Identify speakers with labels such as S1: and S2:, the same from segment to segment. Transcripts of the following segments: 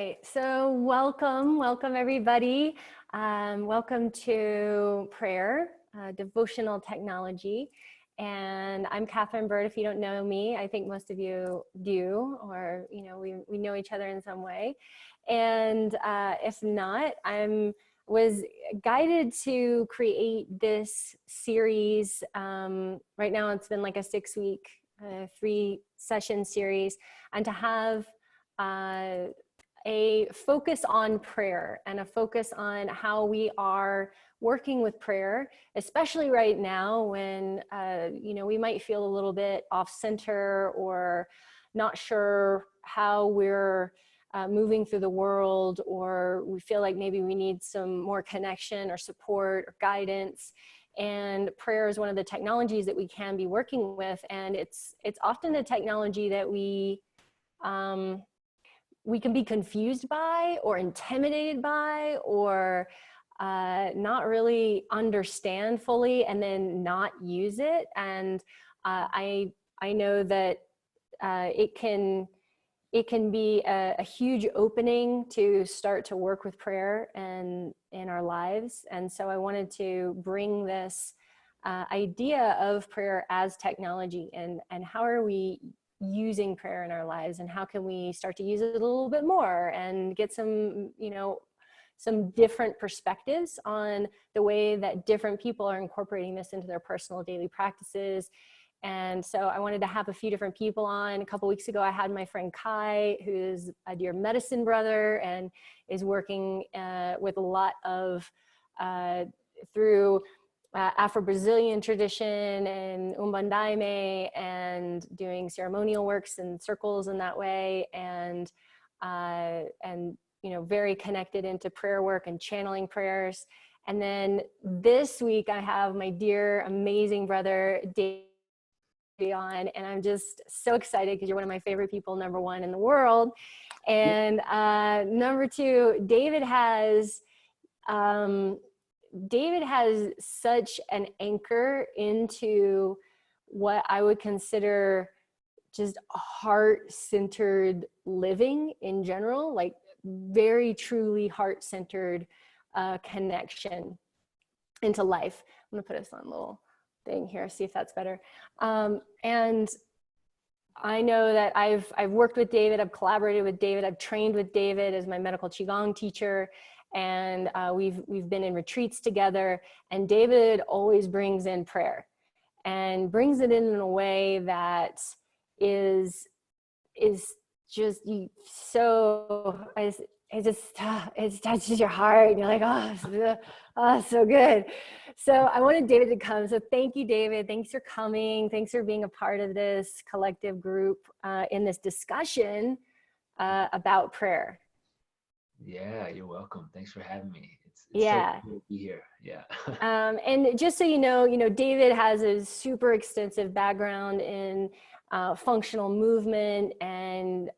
S1: right, so welcome everybody. Welcome to prayer, devotional technology. And I'm Katherine Bird. If you don't know me, I think most of you do, or we know each other in some way. And if not, was guided to create this series. Right now, it's been like a 6-week, 3-session series, and to have a focus on prayer and a focus on how we are working with prayer, especially right now when we might feel a little bit off center or not sure how we're moving through the world, or we feel like maybe we need some more connection or support or guidance. And prayer is one of the technologies that we can be working with, and it's often a technology that we can be confused by or intimidated by, or not really understand fully and then not use it. And I know that it can be a huge opening to start to work with prayer and in our lives. And so I wanted to bring this idea of prayer as technology, and how are we using prayer in our lives, and how can we start to use it a little bit more and get some different perspectives on the way that different people are incorporating this into their personal daily practices. And so I wanted to have a few different people on. A couple weeks ago, I had my friend Kai, who's a dear medicine brother and is working with a lot of through Afro-Brazilian tradition and Umbandaime, and doing ceremonial works and circles in that way, and very connected into prayer work and channeling prayers. And then this week I have my dear amazing brother Dave on, and I'm just so excited because you're one of my favorite people, number one in the world. And number two, David has such an anchor into what I would consider just heart-centered living in general, like very truly heart-centered connection into life. I'm gonna put us on a little thing here, see if that's better. And I know that I've worked with David, I've collaborated with David, I've trained with David as my medical Qi Gong teacher, and we've been in retreats together, and David always brings in prayer and brings it in a way that is just it touches your heart, and you're like, oh, so good. So I wanted David to come. So thank you, David. Thanks for coming. Thanks for being a part of this collective group in this discussion about prayer.
S2: Yeah, you're welcome. Thanks for having me. It's
S1: Yeah.
S2: so cool to be here. Yeah.
S1: And just so you know, David has a super extensive background in functional movement and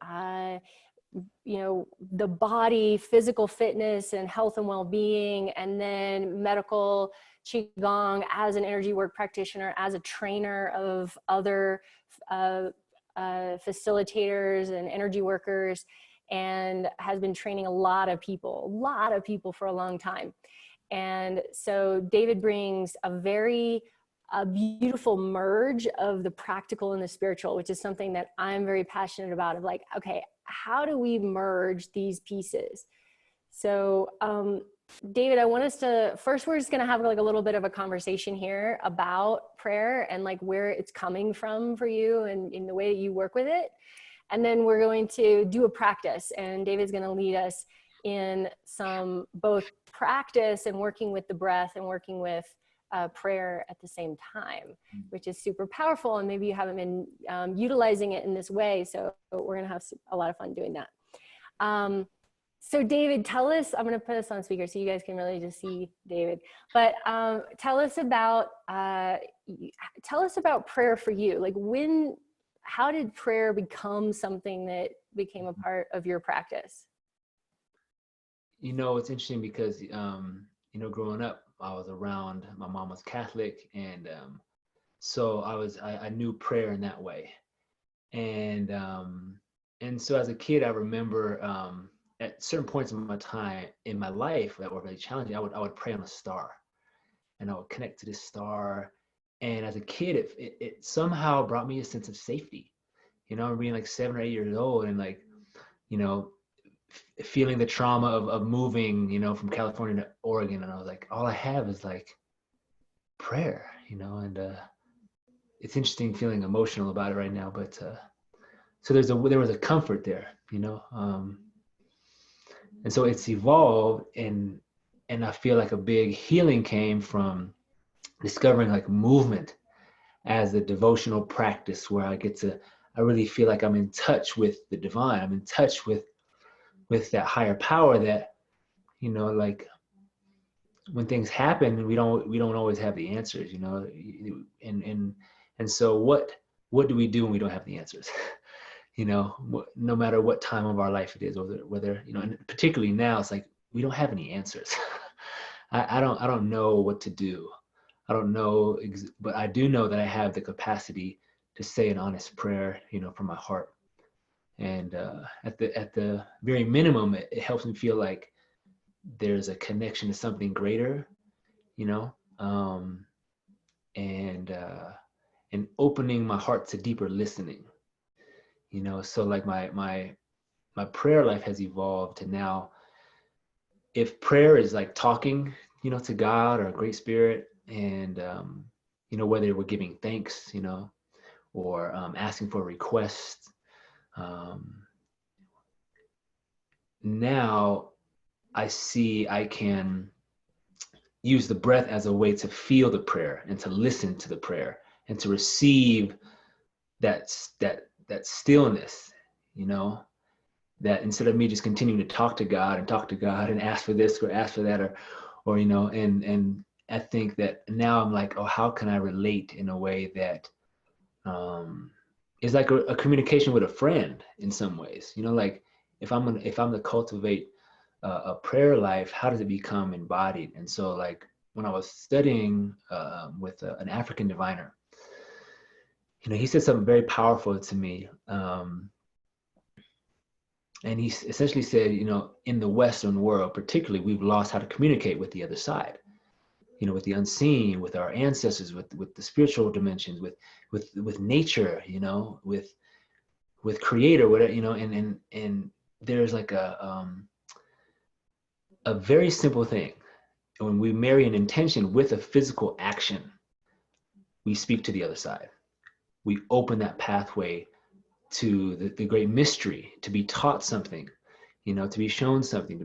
S1: the body, physical fitness and health and well-being, and then medical Qigong as an energy work practitioner, as a trainer of other facilitators and energy workers, and has been training a lot of people for a long time. And so David brings a beautiful merge of the practical and the spiritual, which is something that I'm very passionate about, of like, okay, how do we merge these pieces? So David, I want us to, first we're just going to have like a little bit of a conversation here about prayer and like where it's coming from for you and in the way that you work with it. And then we're going to do a practice, and David's going to lead us in some both practice and working with the breath and working with prayer at the same time, which is super powerful. And maybe you haven't been utilizing it in this way. So we're going to have a lot of fun doing that. So David, tell us, I'm going to put us on speaker so you guys can really just see David, but tell us about prayer for you. Like how did prayer become something that became a part of your practice?
S2: It's interesting because, growing up, I was around, my mom was Catholic, and so I knew prayer in that way. And so as a kid, I remember at certain points in my time in my life that were really challenging, I would pray on a star, and I would connect to this star. And as a kid, it somehow brought me a sense of safety. Being like 7 or 8 years old, and like, you know, feeling the trauma of moving, from California to Oregon. And I was like, all I have is like prayer, and it's interesting feeling emotional about it right now. But so there was a comfort there, and so it's evolved, and I feel like a big healing came from discovering like movement as a devotional practice, where I really feel like I'm in touch with the divine. I'm in touch with that higher power that, like when things happen, we don't always have the answers, and so what do we do when we don't have the answers? No matter what time of our life it is, whether and particularly now, it's like we don't have any answers. I don't know what to do. I don't know, but I do know that I have the capacity to say an honest prayer, from my heart. And at the very minimum, it helps me feel like there's a connection to something greater, you know, um, and opening my heart to deeper listening, So like my prayer life has evolved to now, if prayer is like talking, to God or a great spirit, and whether we're giving thanks, or asking for a request, now I see I can use the breath as a way to feel the prayer and to listen to the prayer and to receive that stillness, that instead of me just continuing to talk to God and ask for this or ask for that, or and I think that now I'm like, oh, how can I relate in a way that is like a communication with a friend in some ways, like if I'm to cultivate a prayer life, how does it become embodied? And so like when I was studying with an African diviner, he said something very powerful to me. And he essentially said, in the Western world, particularly, we've lost how to communicate with the other side, with the unseen, with our ancestors, with the spiritual dimensions, with nature, with creator, whatever, and there's like a very simple thing. When we marry an intention with a physical action, we speak to the other side. We open that pathway to the great mystery, to be taught something, to be shown something,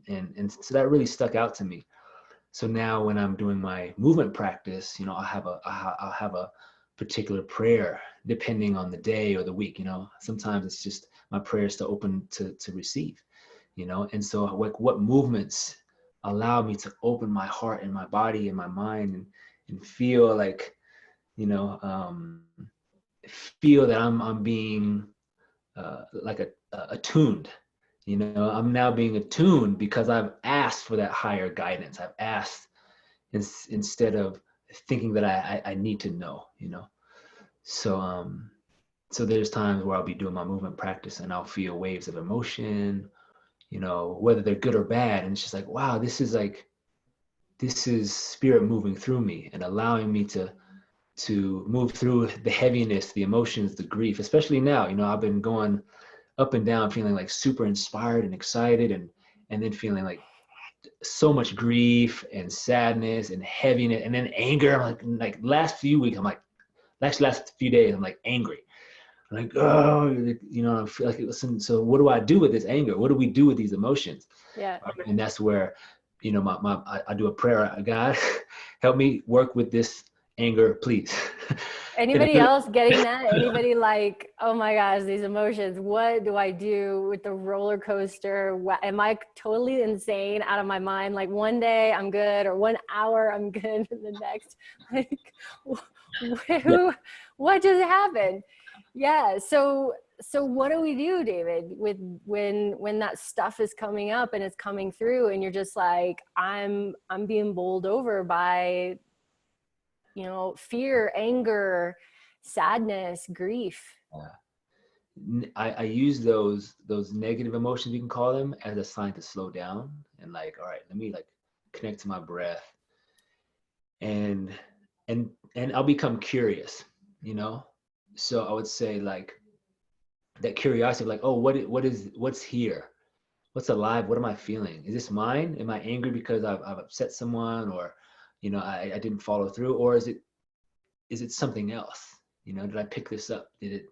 S2: and so that really stuck out to me. So now when I'm doing my movement practice, I'll have a particular prayer depending on the day or the week. Sometimes it's just my prayers to open to receive, and so like what movements allow me to open my heart and my body and my mind, and feel like, feel that I'm being like attuned. I'm now being attuned because I've asked for that higher guidance. I've asked instead of thinking that I need to know. So there's times where I'll be doing my movement practice and I'll feel waves of emotion, whether they're good or bad, and it's just like, wow, this is spirit moving through me and allowing me to move through the heaviness, the emotions, the grief, especially now. I've been going up and down, feeling like super inspired and excited, and then feeling like so much grief and sadness and heaviness, and then anger. I'm like last few weeks, last few days, I'm like angry. I'm like, oh, I feel like, listen, so what do I do with this anger? What do we do with these emotions?
S1: Yeah.
S2: And that's where, I do a prayer. God, help me work with this anger, please.
S1: Anybody else getting that? Anybody like, oh my gosh, these emotions, what do I do with the roller coaster? Am I totally insane, out of my mind? Like one day I'm good, or 1 hour I'm good, and the next, like, what just happened? Yeah. So what do we do, David, with when that stuff is coming up and it's coming through, and you're just like, I'm being bowled over by, fear, anger, sadness, grief?
S2: I use those negative emotions, you can call them, as a sign to slow down and like, all right, let me like connect to my breath, and and I'll become curious, you know. So I would say like that curiosity, like, oh, what's here? What's alive? What am I feeling? Is this mine? Am I angry because I've upset someone, or, you know, I didn't follow through, or is it something else? You know, did I pick this up? Did it,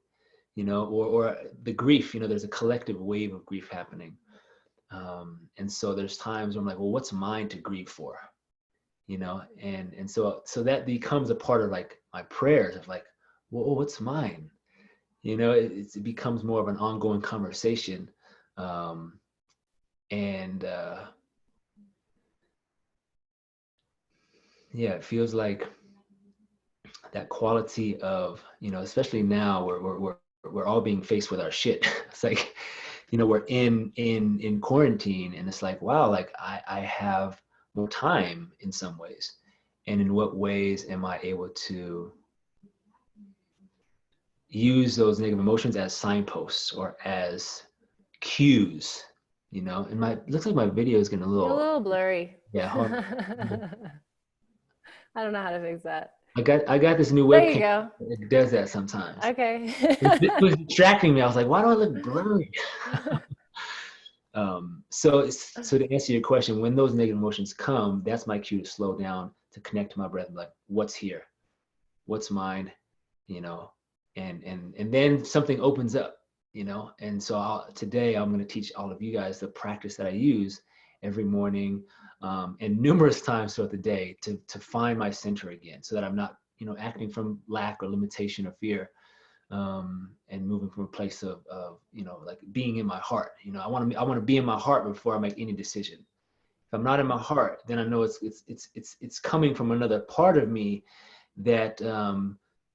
S2: you know, or the grief, you know, there's a collective wave of grief happening. And so there's times where I'm like, well, what's mine to grieve for? You know, and so that becomes a part of like my prayers of like, well, what's mine? You know, it becomes more of an ongoing conversation. And yeah, it feels like that quality of, you know, especially now where we're all being faced with our shit. It's like, you know, we're in quarantine, and it's like, wow, like I have more time in some ways. And in what ways am I able to use those negative emotions as signposts or as cues, you know? And my, looks like my video is getting a
S1: You're a
S2: little,
S1: little blurry.
S2: yeah, hold on.
S1: I don't know how to fix that.
S2: I got this new
S1: There you
S2: webcam.
S1: go.
S2: It does that sometimes.
S1: Okay.
S2: It was distracting me. I was like, why do I look blurry? So to answer your question, when those negative emotions come, that's my cue to slow down, to connect to my breath, and like, what's here? What's mine? You know, and then something opens up, you know. And so today I'm going to teach all of you guys the practice that I use every morning, and numerous times throughout the day to find my center again, so that I'm not, you know, acting from lack or limitation or fear, and moving from a place of you know, like being in my heart. You know, I want to be in my heart before I make any decision. If I'm not in my heart, then I know it's coming from another part of me that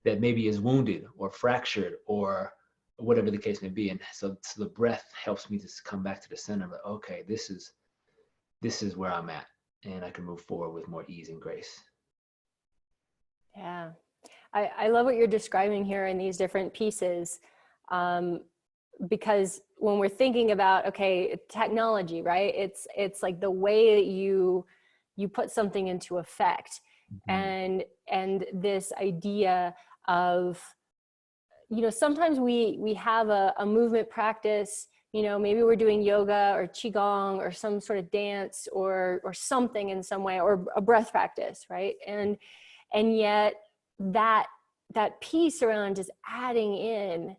S2: that maybe is wounded or fractured or whatever the case may be. And so the breath helps me to come back to the center of, okay, this is where I'm at, and I can move forward with more ease and grace.
S1: Yeah. I love what you're describing here in these different pieces, because when we're thinking about, okay, technology, right? It's like the way that you put something into effect,
S2: Mm-hmm.
S1: and this idea of, you know, sometimes we have a movement practice, you know, maybe we're doing yoga or qigong or some sort of dance or something in some way, or a breath practice, right? And yet that piece around just adding in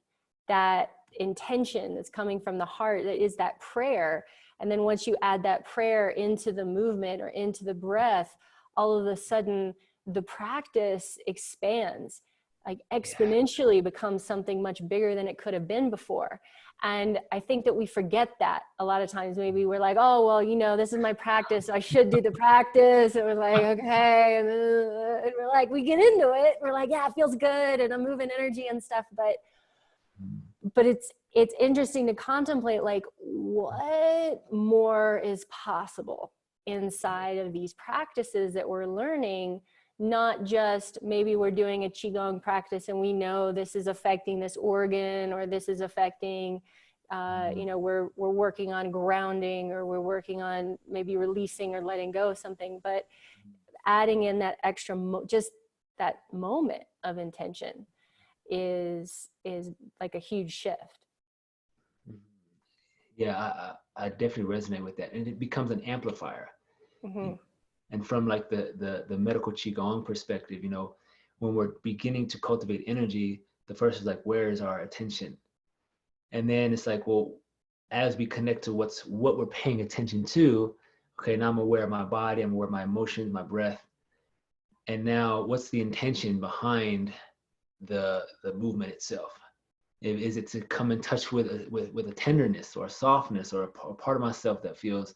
S1: that intention that's coming from the heart, that is that prayer. And then once you add that prayer into the movement or into the breath, all of a sudden the practice expands, like
S2: Yeah.
S1: exponentially becomes something much bigger than it could have been before. And I think that we forget that a lot of times. Maybe we're like, oh, well, you know, this is my practice, so I should do the practice. And we're like, okay. And we're like, we get into it. We're like, yeah, it feels good. And I'm moving energy and stuff. But it's interesting to contemplate, like, what more is possible inside of these practices that we're learning. Not just maybe we're doing a qigong practice and we know this is affecting this organ, or this is affecting, you know, we're working on grounding, or we're working on maybe releasing or letting go of something, but adding in that extra, just that moment of intention is like a huge shift.
S2: Yeah, I definitely resonate with that, and it becomes an amplifier.
S1: Mm-hmm.
S2: And from like the medical qigong perspective, you know, when we're beginning to cultivate energy, the first is like, where is our attention? And then it's like, well, as we connect to what we're paying attention to, okay, now I'm aware of my body, I'm aware of my emotions, my breath. And now what's the intention behind the movement itself? Is it to come in touch with a tenderness or a softness, or a part of myself that feels,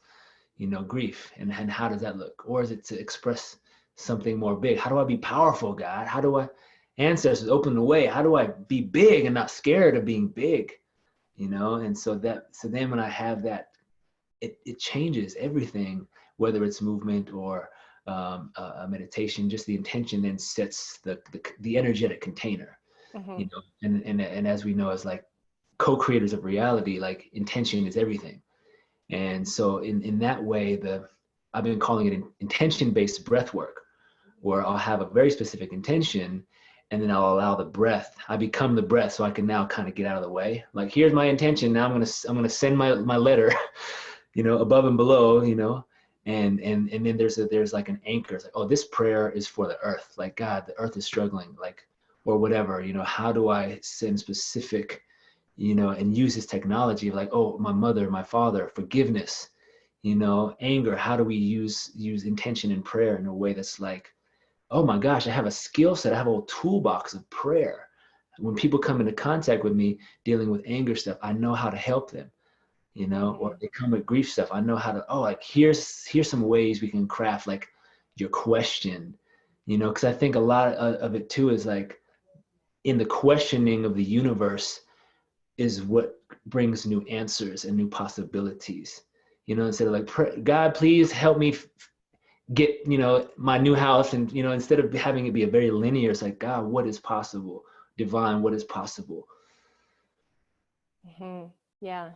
S2: you know, grief, and how does that look? Or is it to express something more big? How do I be powerful, God? How do I, ancestors, open the way? How do I be big and not scared of being big? You know, and so then when I have that, it changes everything, whether it's movement or a meditation. Just the intention then sets the energetic container.
S1: Mm-hmm.
S2: You know, and as we know, it's like co-creators of reality, like intention is everything. And so in that way, I've been calling it intention-based breath work, where I'll have a very specific intention, and then I'll allow the breath. I become the breath, so I can now kind of get out of the way. Like, here's my intention. Now I'm gonna send my letter, above and below, and then there's like an anchor. It's like, oh, this prayer is for the earth. Like, God, the earth is struggling, like, or whatever. How do I send specific, and use this technology of like, oh, my mother, my father, forgiveness, anger. How do we use intention in prayer in a way that's like, oh my gosh, I have a skill set. I have a whole toolbox of prayer. When people come into contact with me dealing with anger stuff, I know how to help them, or they come with grief stuff. I know how to, like, here's some ways we can craft like your question, because I think a lot of it too is like in the questioning of the universe is what brings new answers and new possibilities, instead of like, God, please help me get, my new house. And, instead of having it be a very linear, it's like, God, what is possible? Divine, what is possible?
S1: Yeah.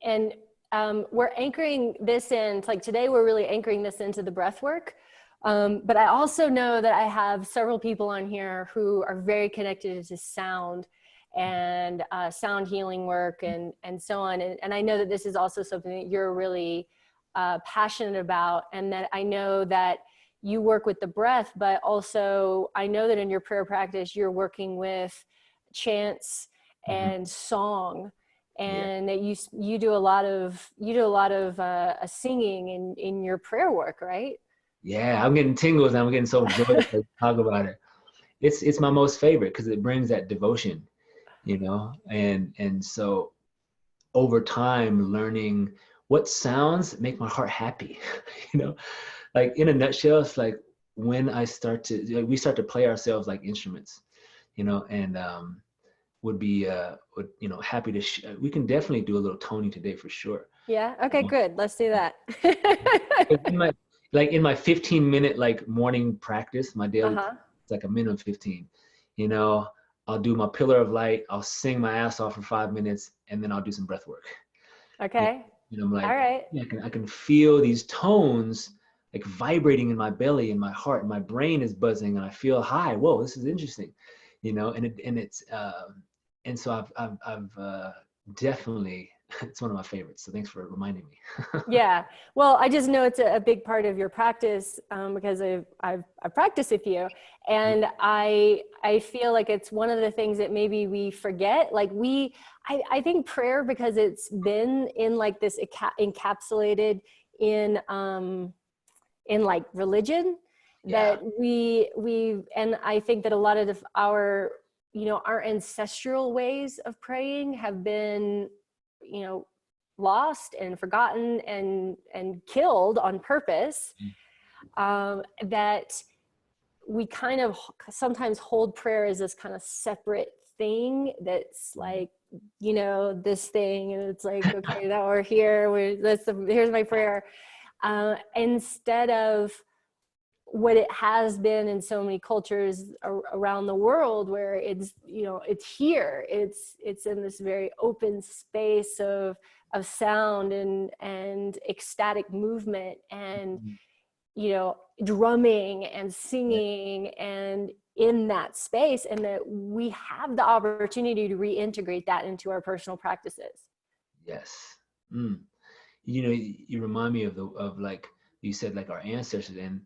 S1: And we're anchoring this in, like today, we're really anchoring this into the breath work. But I also know that I have several people on here who are very connected to sound and sound healing work and so on. And I know that this is also something that you're really passionate about, and that I know that you work with the breath, but also I know that in your prayer practice, you're working with chants and song, and that you do a lot of singing in your prayer work, right?
S2: Yeah, I'm getting tingles. I'm getting so joyous to talk about it. It's my most favorite because it brings that devotion, and so over time learning what sounds make my heart happy, like in a nutshell, it's like when I we start to play ourselves like instruments, and would be happy to we can definitely do a little toning today for sure.
S1: Yeah. Okay, good. Let's do that.
S2: in my 15-minute like morning practice, my daily, it's like a minimum 15, I'll do my pillar of light, I'll sing my ass off for 5 minutes, and then I'll do some breath work.
S1: Okay.
S2: I'm like,
S1: all right.
S2: yeah, I can feel these tones like vibrating in my belly and my heart, and my brain is buzzing, and I feel high. Whoa, this is interesting, and so I've definitely, it's one of my favorites. So thanks for reminding me.
S1: Yeah. Well, I just know it's a big part of your practice because I've practiced with you, and I feel like it's one of the things that maybe we forget. Like I think prayer, because it's been in like this encapsulated in like religion, that we and I think that a lot of our ancestral ways of praying have been lost and forgotten and killed on purpose, that we kind of sometimes hold prayer as this kind of separate thing that's like, this thing, and it's like, okay, now we're here, here's my prayer, instead of what it has been in so many cultures around the world, where it's it's here, it's in this very open space of sound and ecstatic movement and drumming and singing, and in that space, and that we have the opportunity to reintegrate that into our personal practices.
S2: Yes. You remind me of like you said, like our ancestors and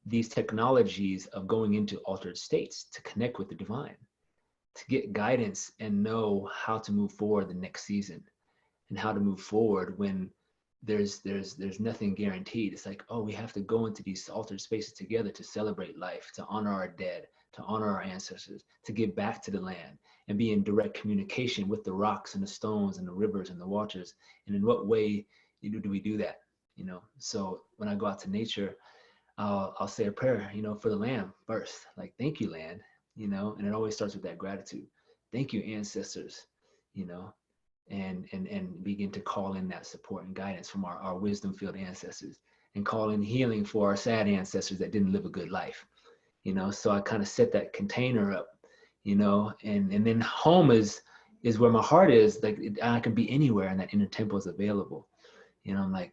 S2: these technologies of going into altered states to connect with the divine, to get guidance and know how to move forward the next season, and how to move forward when there's nothing guaranteed. It's like, oh, we have to go into these altered spaces together to celebrate life, to honor our dead, to honor our ancestors, to give back to the land, and be in direct communication with the rocks and the stones and the rivers and the waters. And in what way do we do that? So when I go out to nature, I'll say a prayer, for the land first, like, thank you, land, and it always starts with that gratitude. Thank you, ancestors, and begin to call in that support and guidance from our wisdom field ancestors, and call in healing for our sad ancestors that didn't live a good life, so I kind of set that container up, and then home is is where my heart is. Like I can be anywhere, and that inner temple is available. I'm like,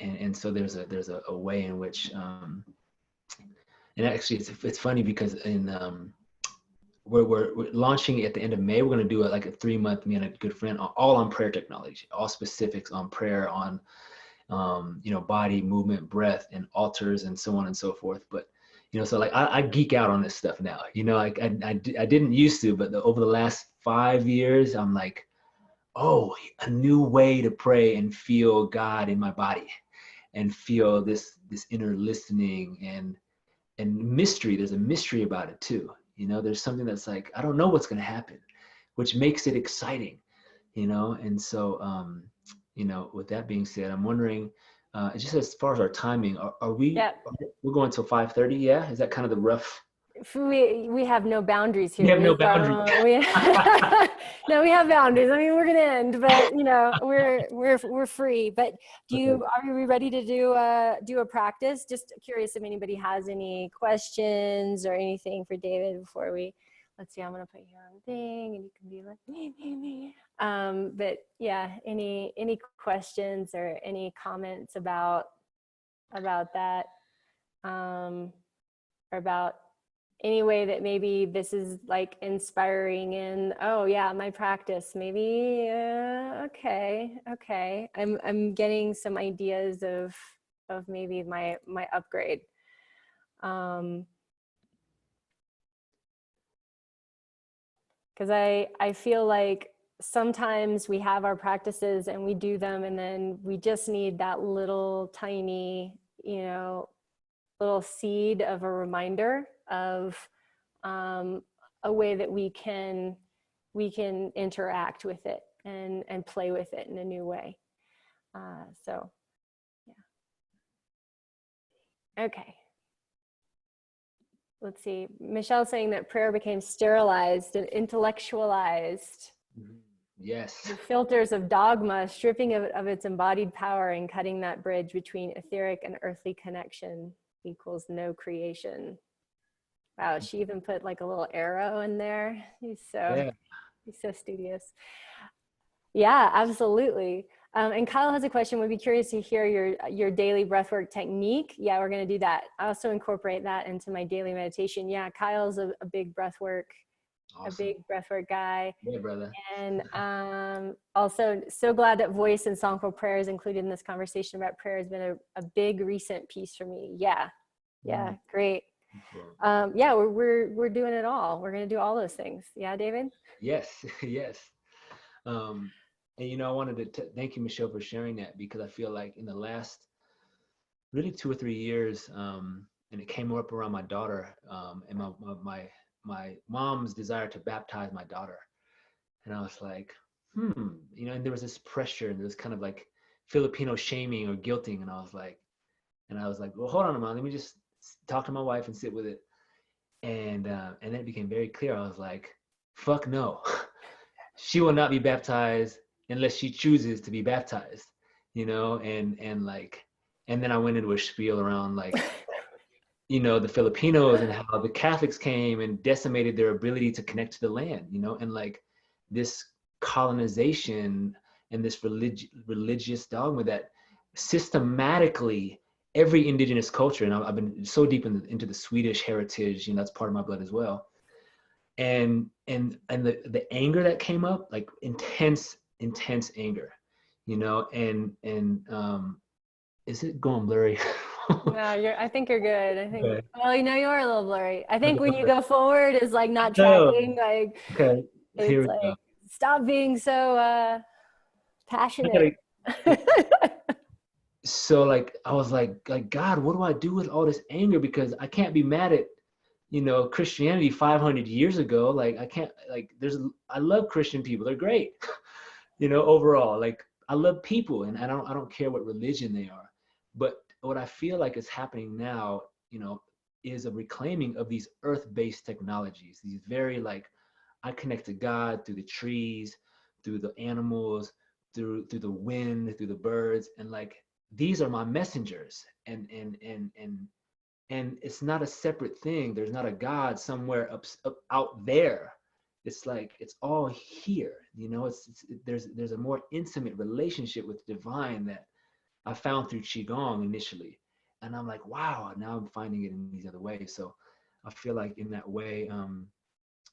S2: and so there's a way in which, and actually it's funny because we're launching at the end of May. We're going to do like a 3-month, me and a good friend, all on prayer technology, all specifics on prayer, on body movement, breath, and altars, and so on and so forth. But so like I geek out on this stuff now. I didn't used to, but over the last 5 years, I'm like, oh, a new way to pray and feel God in my body, and feel this inner listening and mystery. There's a mystery about it too. There's something that's like, I don't know what's going to happen, which makes it exciting. And so with that being said, I'm wondering, just as far as our timing, are we?
S1: Yeah.
S2: We're going till 5:30. Yeah, is that kind of the rough?
S1: We have no boundaries here.
S2: We have no boundaries.
S1: No, we have boundaries. I mean, we're gonna end, but we're free. But are we ready to do a practice? Just curious if anybody has any questions or anything for David before we. Let's see. I'm gonna put you on thing, and you can be like me. But yeah, any questions or any comments about that, or about any way that maybe this is like inspiring in, oh yeah, my practice, maybe, okay. I'm getting some ideas of maybe my upgrade. Because I feel like sometimes we have our practices and we do them, and then we just need that little tiny, little seed of a reminder of a way that we can interact with it and play with it in a new way. So yeah. Okay. Let's see. Michelle's saying that prayer became sterilized and intellectualized.
S2: Yes.
S1: The filters of dogma, stripping of its embodied power and cutting that bridge between etheric and earthly connection equals no creation. Wow, she even put like a little arrow in there. He's so studious. Yeah, absolutely. And Kyle has a question. Would be curious to hear your daily breathwork technique. Yeah, we're going to do that. I also incorporate that into my daily meditation. Yeah, Kyle's a big breathwork, awesome. A big breathwork guy.
S2: Yeah, brother.
S1: And also so glad that voice and songful prayer is included in this conversation about prayer. Has been a big recent piece for me. Yeah, great. Yeah, we're doing it all. We're going to do all those things. Yeah, David?
S2: Yes. And I wanted to thank you, Michelle, for sharing that, because I feel like in the last really 2 or 3 years, and it came up around my daughter, and my mom's desire to baptize my daughter. And I was like, and there was this pressure, and there was kind of like Filipino shaming or guilting. And I was like, well, hold on a minute. Let me just talk to my wife and sit with it. And then it became very clear. I was like, fuck no. She will not be baptized unless she chooses to be baptized, and then I went into a spiel around like, the Filipinos and how the Catholics came and decimated their ability to connect to the land, and like this colonization and this religious dogma that systematically every indigenous culture, and I've been so deep into the Swedish heritage, that's part of my blood as well. And the anger that came up, like intense anger, and is it going blurry?
S1: No, I think you're good. I think,
S2: okay.
S1: Well, you are a little blurry. I think when you go forward is like not tracking, like,
S2: okay.
S1: It's like, go. Stop being so passionate.
S2: So like, I was like, God, what do I do with all this anger? Because I can't be mad at, Christianity 500 years ago. Like I can't, like I love Christian people. They're great. Overall, like I love people, and I don't care what religion they are. But what I feel like is happening now, is a reclaiming of these earth-based technologies. These very like, I connect to God through the trees, through the animals, through the wind, through the birds, and like these are my messengers. And it's not a separate thing. There's not a God somewhere up out there. it's like it's all here, you know. There's a more intimate relationship with the divine that I found through Qigong initially, and I'm like, wow, now I'm finding it in these other ways. So I feel like in that way,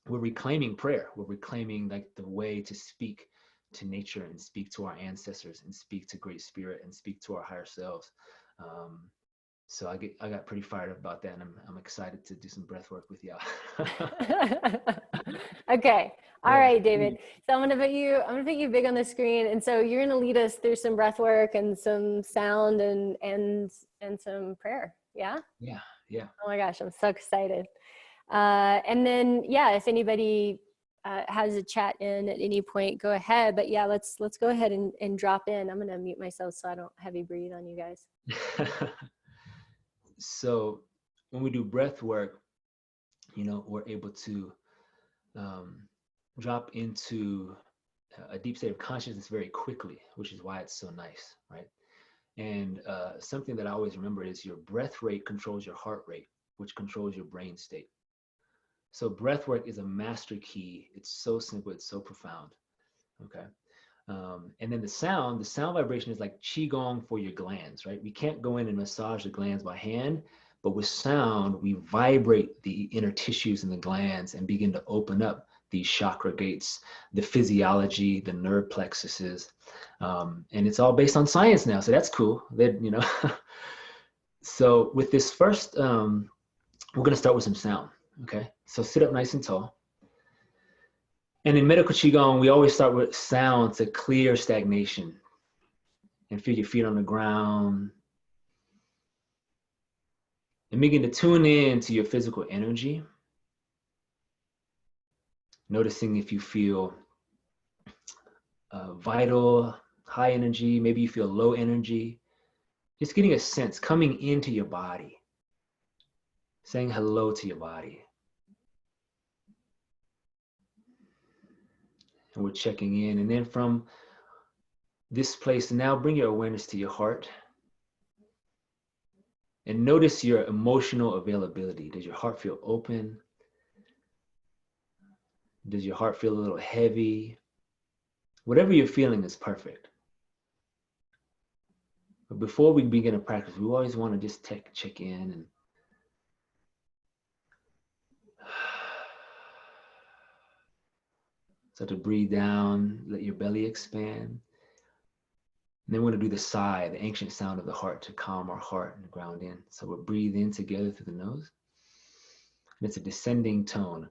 S2: we're reclaiming prayer. We're reclaiming like the way to speak to nature and speak to our ancestors and speak to Great Spirit and speak to our higher selves. So I got pretty fired up about that, and I'm excited to do some breath work with y'all.
S1: Okay. All
S2: Yeah.
S1: right, David. So I'm gonna put you big on the screen, and so you're gonna lead us through some breath work and some sound and some prayer. Yeah.
S2: Yeah. Yeah.
S1: Oh my gosh, I'm so excited. And then yeah, if anybody has a chat in at any point, go ahead. But yeah, let's go ahead and drop in. I'm gonna mute myself so I don't heavy breathe on you guys.
S2: So when we do breath work, you know, we're able to drop into a deep state of consciousness very quickly, which is why it's so nice, right? And something that I always remember is your breath rate controls your heart rate, which controls your brain state. So breath work is a master key. It's so simple, it's so profound, okay? And then the sound vibration is like Qigong for your glands, right? We can't go in and massage the glands by hand, but with sound, we vibrate the inner tissues in the glands and begin to open up these chakra gates, the physiology, the nerve plexuses. And it's all based on science now. So that's cool. That, you know. So with this first, we're going to start with some sound. Okay. So sit up nice and tall. And in Medical Qi Gong, we always start with sound to clear stagnation and feel your feet on the ground. And begin to tune in to your physical energy. Noticing if you feel vital, high energy, maybe you feel low energy. Just getting a sense coming into your body, saying hello to your body. And we're checking in. And then from this place, now bring your awareness to your heart. And notice your emotional availability. Does your heart feel open? Does your heart feel a little heavy? Whatever you're feeling is perfect. But before we begin a practice, we always want to just check in and start to breathe down, let your belly expand. And then we're going to do the sigh, the ancient sound of the heart to calm our heart and ground in. So we'll breathe in together through the nose. And it's a descending tone.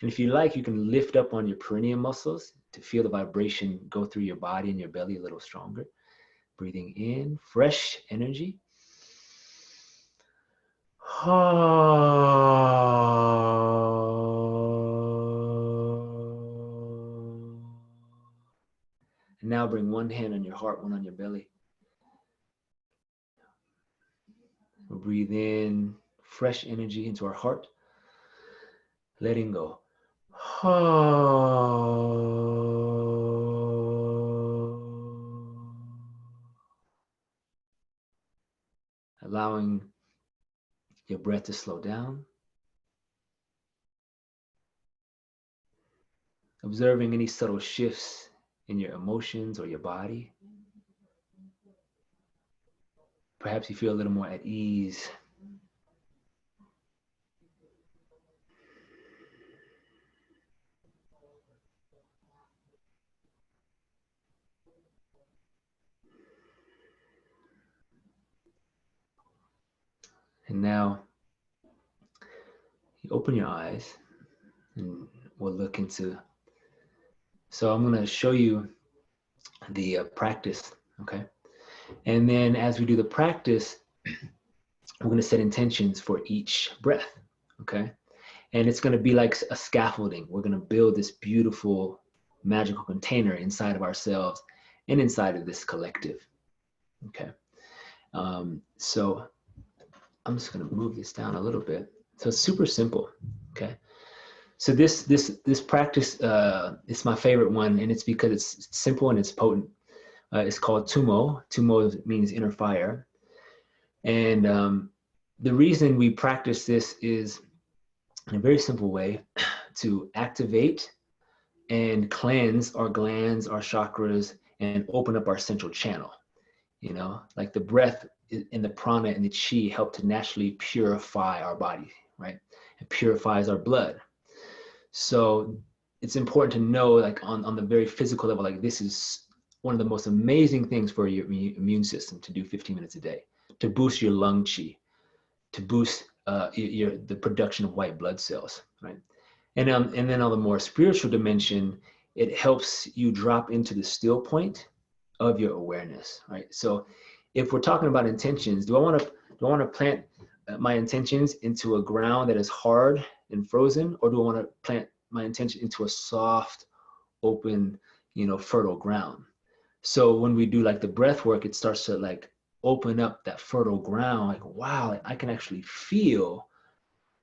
S2: And if you like, you can lift up on your perineum muscles to feel the vibration go through your body and your belly a little stronger. Breathing in, fresh energy. And now bring one hand on your heart, one on your belly. We'll breathe in fresh energy into our heart. Letting go. Allowing your breath to slow down. Observing any subtle shifts in your emotions or your body. Perhaps you feel a little more at ease. And now you open your eyes and we'll look into. So I'm going to show you the practice, okay? And then as we do the practice, we're going to set intentions for each breath, okay? And it's going to be like a scaffolding. We're going to build this beautiful magical container inside of ourselves and inside of this collective, okay? So I'm just going to move this down a little bit. So it's super simple, okay? So this practice is my favorite one, and it's because it's simple and it's potent. It's called Tumo. Tumo means inner fire. And the reason we practice this is in a very simple way to activate and cleanse our glands, our chakras, and open up our central channel. You know, like the breath and the prana and the chi help to naturally purify our body, right? It purifies our blood. So it's important to know, like on the very physical level, like this is one of the most amazing things for your immune system to do 15 minutes a day, to boost your lung chi, to boost the production of white blood cells, right? And then on the more spiritual dimension, it helps you drop into the still point of your awareness, right? So if we're talking about intentions, do I want to plant my intentions into a ground that is hard and frozen, or do I want to plant my intention into a soft, open, fertile ground? So when we do like the breath work, it starts to like open up that fertile ground. Like, wow, I can actually feel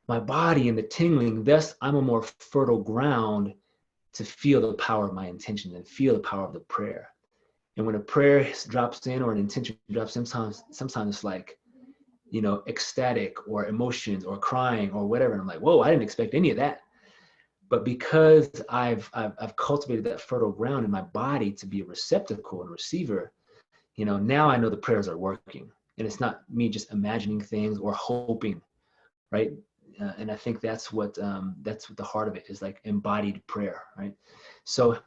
S2: my body and the tingling. Thus, I'm a more fertile ground to feel the power of my intention and feel the power of the prayer. And when a prayer drops in or an intention drops in, sometimes it's like, ecstatic or emotions or crying or whatever. And I'm like, whoa, I didn't expect any of that. But because I've cultivated that fertile ground in my body to be a receptacle and receiver, now I know the prayers are working. And it's not me just imagining things or hoping, right? And I think that's what the heart of it is, like embodied prayer, right? So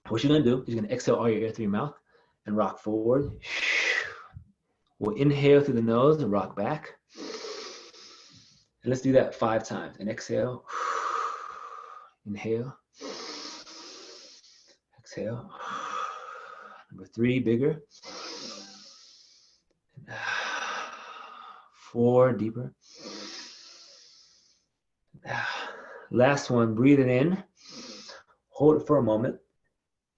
S2: what you're gonna do is you're gonna exhale all your air through your mouth and rock forward. We'll inhale through the nose and rock back. And let's do that 5 times. And exhale. Inhale. Exhale. Number 3, bigger. 4, deeper. Last one, breathe it in. Hold it for a moment.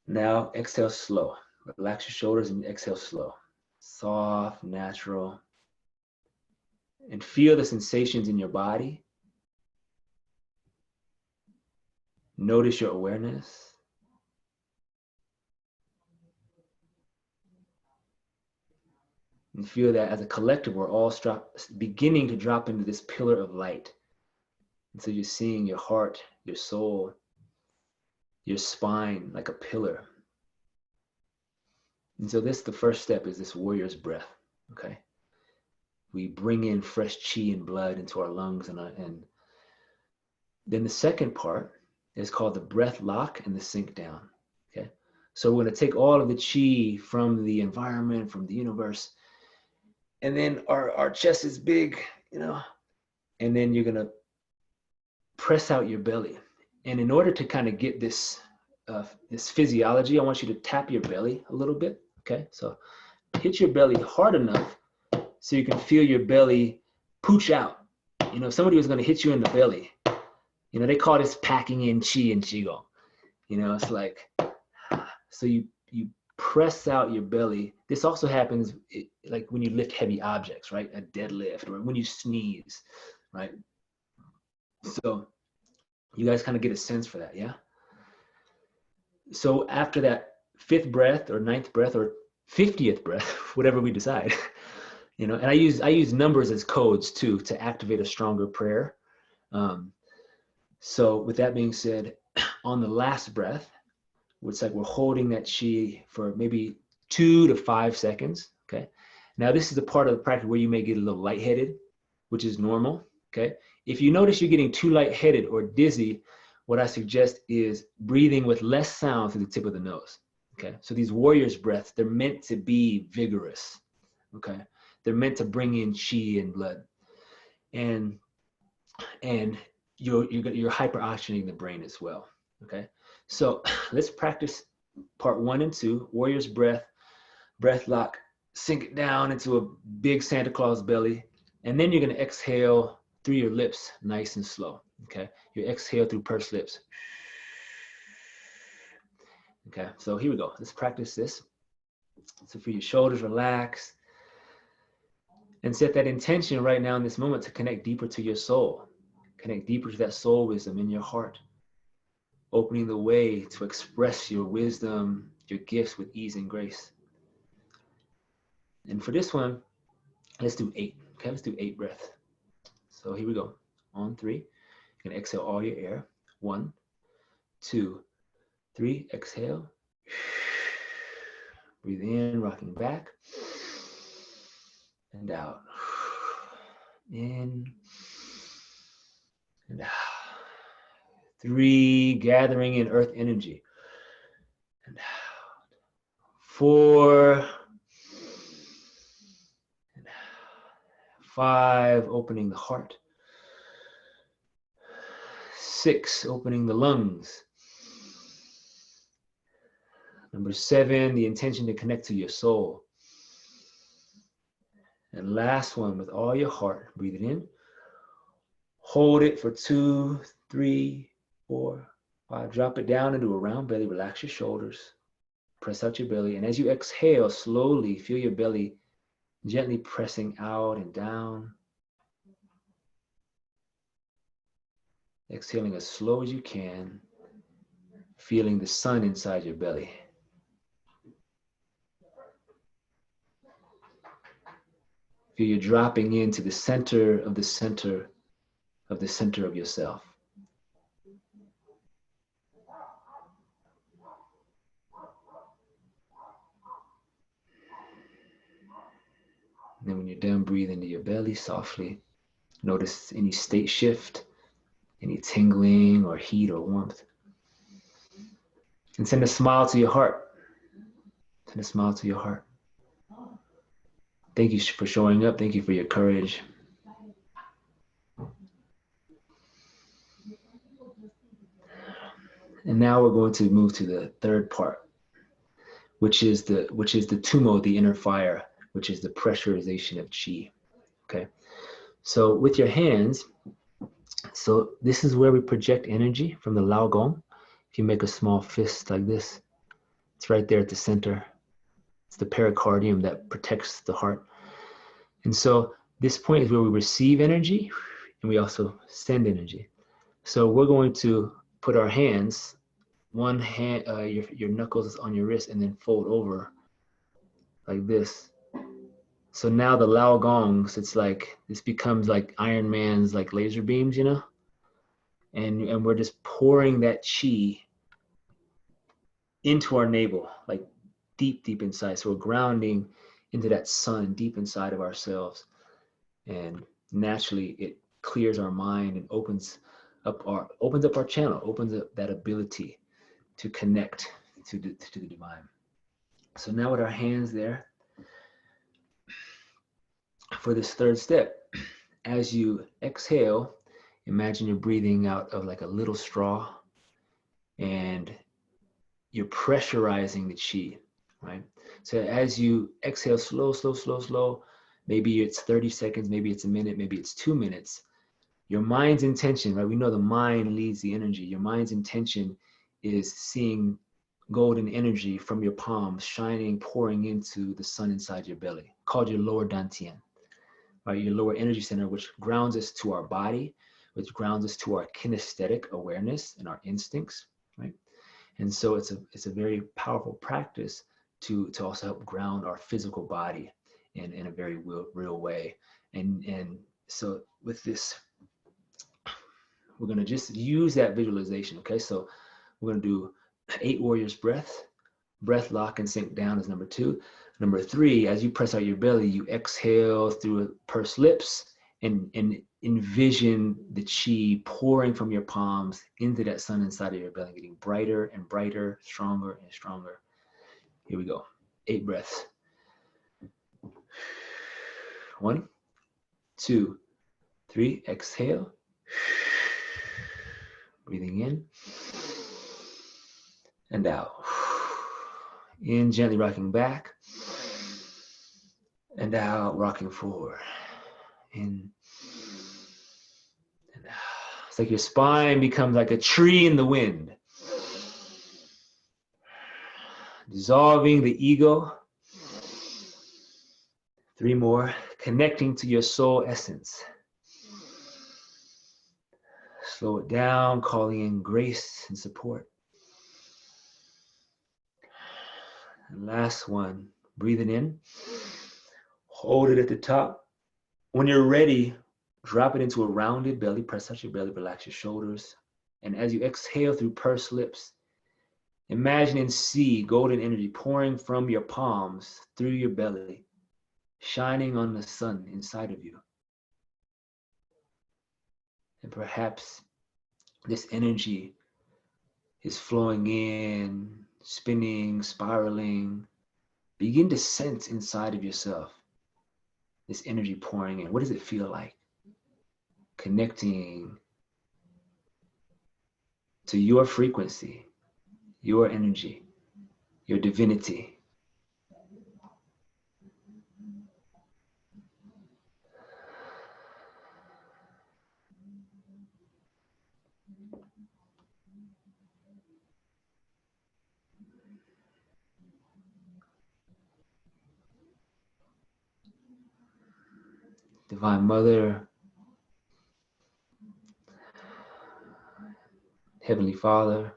S2: Now exhale slow. Relax your shoulders and exhale slow. Soft, natural. And feel the sensations in your body. Notice your awareness. And feel that as a collective, we're all beginning to drop into this pillar of light. And so you're seeing your heart, your soul, your spine like a pillar. And so the first step is this warrior's breath, okay? We bring in fresh chi and blood into our lungs. And then the second part is called the breath lock and the sink down, okay? So we're gonna take all of the chi from the environment, from the universe, and then our chest is big, and then you're gonna press out your belly. And in order to kind of get this physiology, I want you to tap your belly a little bit, okay? So hit your belly hard enough so you can feel your belly pooch out. If somebody was gonna hit you in the belly, they call this packing in chi and qigong. It's like, so you press out your belly. This also happens like when you lift heavy objects, right? A deadlift, or when you sneeze, right? So you guys kind of get a sense for that, yeah? So after that 5th breath or 9th breath or 50th breath, whatever we decide, and I use numbers as codes too to activate a stronger prayer. So with that being said, on the last breath, it's like we're holding that chi for maybe 2 to 5 seconds, okay? Now this is the part of the practice where you may get a little lightheaded, which is normal, okay? If you notice you're getting too lightheaded or dizzy, what I suggest is breathing with less sound through the tip of the nose, okay? So these warrior's breaths, they're meant to be vigorous, okay? They're meant to bring in chi and blood. And you're hyperoxygenating the brain as well, okay? So let's practice part 1 and 2, warrior's breath, breath lock, sink it down into a big Santa Claus belly. And then you're gonna exhale through your lips, nice and slow, okay? You exhale through pursed lips. Okay, so here we go. Let's practice this. So feel your shoulders relax. And set that intention right now in this moment to connect deeper to your soul. Connect deeper to that soul wisdom in your heart. Opening the way to express your wisdom, your gifts with ease and grace. And for this one, Let's do 8. Okay, let's do 8 breaths. So here we go. On 3. You can exhale all your air. 1, 2, 3. Exhale. Breathe in, rocking back and out. In and out. 3, gathering in earth energy. And out. 4 and out. 5, opening the heart. 6, opening the lungs. Number 7, the intention to connect to your soul. And last one, with all your heart, breathe it in. Hold it for 2, 3, 4, 5. Drop it down into a round belly. Relax your shoulders. Press out your belly. And as you exhale, slowly feel your belly gently pressing out and down. Exhaling as slow as you can. Feeling the sun inside your belly. Feel you dropping into the center of the center of the center of yourself. And then when you're done, breathe into your belly softly. Notice any state shift, any tingling or heat or warmth. And send a smile to your heart. Send a smile to your heart. Thank you for showing up. Thank you for your courage. And now we're going to move to the third part, which is the tumo, the inner fire, which is the pressurization of qi. Okay. So with your hands, so this is where we project energy from the Lao Gong. If you make a small fist like this, it's right there at the center. It's the pericardium that protects the heart. And so this point is where we receive energy and we also send energy. So we're going to put our hands, one hand, your knuckles on your wrist, and then fold over like this. So now the Lao Gongs, it's like, this becomes like Iron Man's like laser beams, you know? And we're just pouring that qi into our navel, like deep inside. So we're grounding into that sun deep inside of ourselves. And naturally it clears our mind and opens up our channel, opens up that ability to connect to the divine. So now with our hands there, for this third step, as you exhale, imagine you're breathing out of like a little straw and you're pressurizing the qi, right? So as you exhale, slow, maybe it's 30 seconds, maybe it's a minute, maybe it's 2 minutes. Your mind's intention, right? We know the mind leads the energy. Your mind's intention is seeing golden energy from your palms shining, pouring into the sun inside your belly, called your lower dantian, right? Your lower energy center, which grounds us to our body, which grounds us to our kinesthetic awareness and our instincts, right? And so it's a very powerful practice to also help ground our physical body in a very real way. And so with this, we're going to just use that visualization. Okay, so we're going to do 8 warriors breath lock and sink down is number 2. Number 3, as you press out your belly, you exhale through pursed lips and envision the qi pouring from your palms into that sun inside of your belly, getting brighter and brighter, stronger and stronger. Here we go. 8 breaths. 1, 2, 3, exhale. Breathing in and out. In, gently rocking back and out, rocking forward. In and out. It's like your spine becomes like a tree in the wind. Dissolving the ego. 3 more, connecting to your soul essence. Slow it down, calling in grace and support. And last one, breathing in. Hold it at the top. When you're ready, drop it into a rounded belly, press out your belly, relax your shoulders. And as you exhale through pursed lips, imagine and see golden energy pouring from your palms through your belly, shining on the sun inside of you. And perhaps this energy is flowing in, spinning, spiraling. Begin to sense inside of yourself this energy pouring in. What does it feel like? Connecting to your frequency, your energy, your divinity. Divine Mother, Heavenly Father,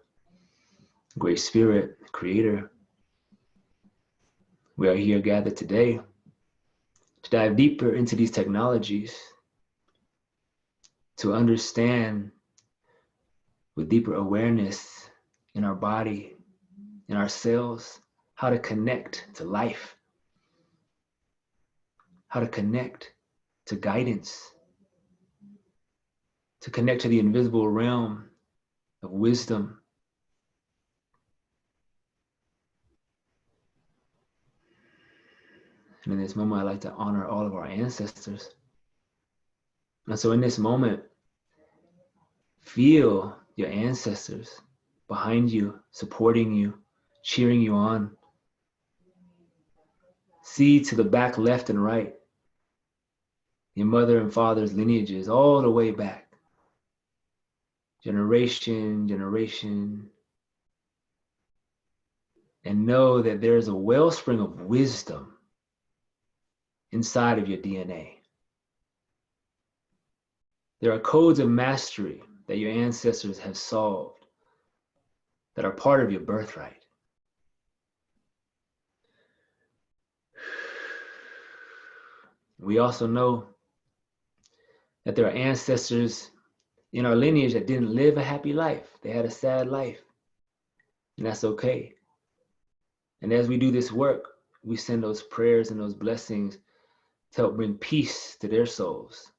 S2: Great Spirit, Creator, we are here gathered today to dive deeper into these technologies, to understand with deeper awareness in our body, in our cells, how to connect to life, how to connect to guidance, to connect to the invisible realm of wisdom. And in this moment, I'd like to honor all of our ancestors. And so in this moment, feel your ancestors behind you, supporting you, cheering you on. See to the back, left and right, your mother and father's lineages all the way back. Generation. And know that there is a wellspring of wisdom inside of your DNA. There are codes of mastery that your ancestors have solved that are part of your birthright. We also know that there are ancestors in our lineage that didn't live a happy life. They had a sad life, and that's okay. And as we do this work, we send those prayers and those blessings to help bring peace to their souls.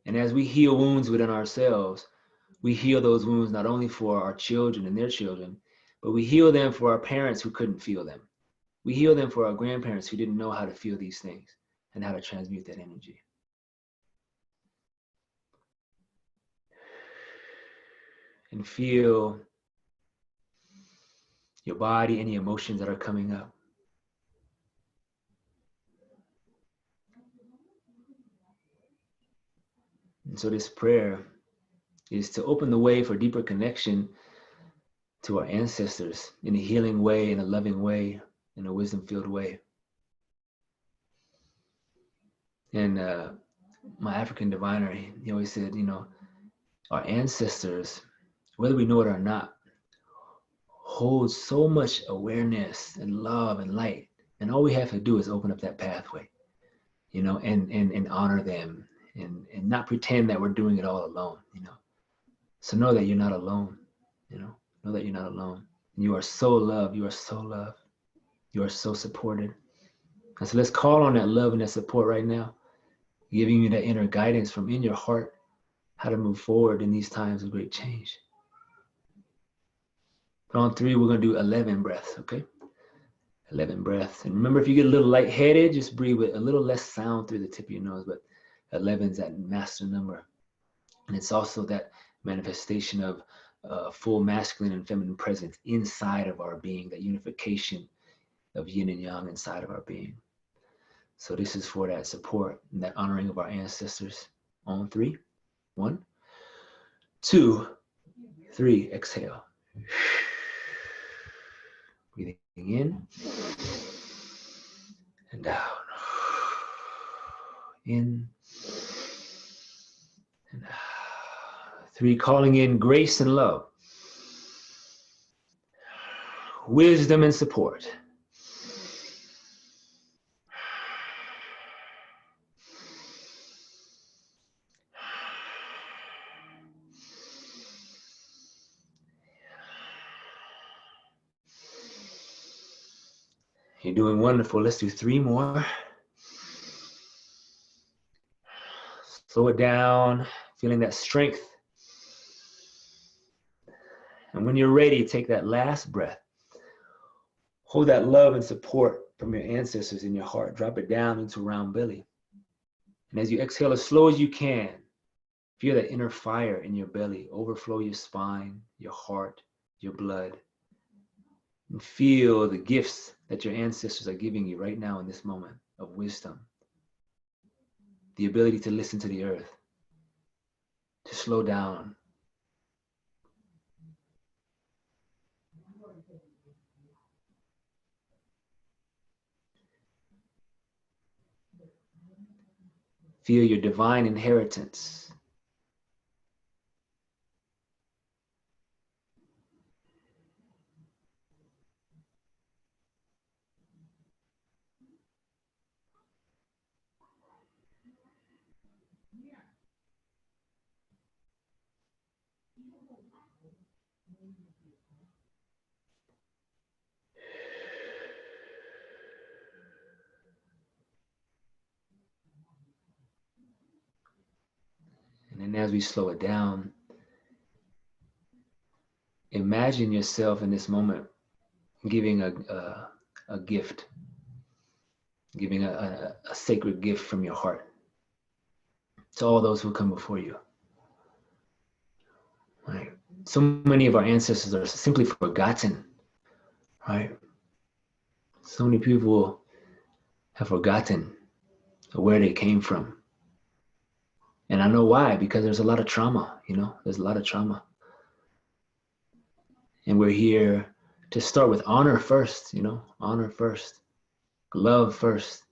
S2: And as we heal wounds within ourselves, we heal those wounds not only for our children and their children, but we heal them for our parents who couldn't feel them. We heal them for our grandparents who didn't know how to feel these things and how to transmute that energy. And feel your body, any emotions that are coming up. And so this prayer is to open the way for deeper connection to our ancestors in a healing way, in a loving way, in a wisdom-filled way. And my African diviner, he always said, our ancestors, whether we know it or not, hold so much awareness and love and light. And all we have to do is open up that pathway, and honor them and not pretend that we're doing it all alone, So know that you're not alone, know that you're not alone. You are so loved. You are so loved. You are so supported. And so let's call on that love and that support right now, giving you that inner guidance from in your heart, how to move forward in these times of great change. But on 3, we're going to do 11 breaths, okay? 11 breaths. And remember, if you get a little lightheaded, just breathe with a little less sound through the tip of your nose, but 11 is that master number. And it's also that manifestation of full masculine and feminine presence inside of our being, that unification of yin and yang inside of our being. So this is for that support and that honoring of our ancestors. On 3, 1, 2, 3, exhale. Breathing in and down. In and out. 3, calling in grace and love, wisdom and support. You're doing wonderful. Let's do 3 more. Slow it down, feeling that strength. And when you're ready, take that last breath. Hold that love and support from your ancestors in your heart. Drop it down into a round belly. And as you exhale as slow as you can, feel that inner fire in your belly overflow your spine, your heart, your blood. And feel the gifts that your ancestors are giving you right now in this moment of wisdom. The ability to listen to the earth, to slow down. Feel your divine inheritance. And then as we slow it down, imagine yourself in this moment giving a gift, giving a sacred gift from your heart to all those who come before you. Right? So many of our ancestors are simply forgotten, right? So many people have forgotten where they came from. And I know why, because there's a lot of trauma, there's a lot of trauma. And we're here to start with honor first, honor first, love first.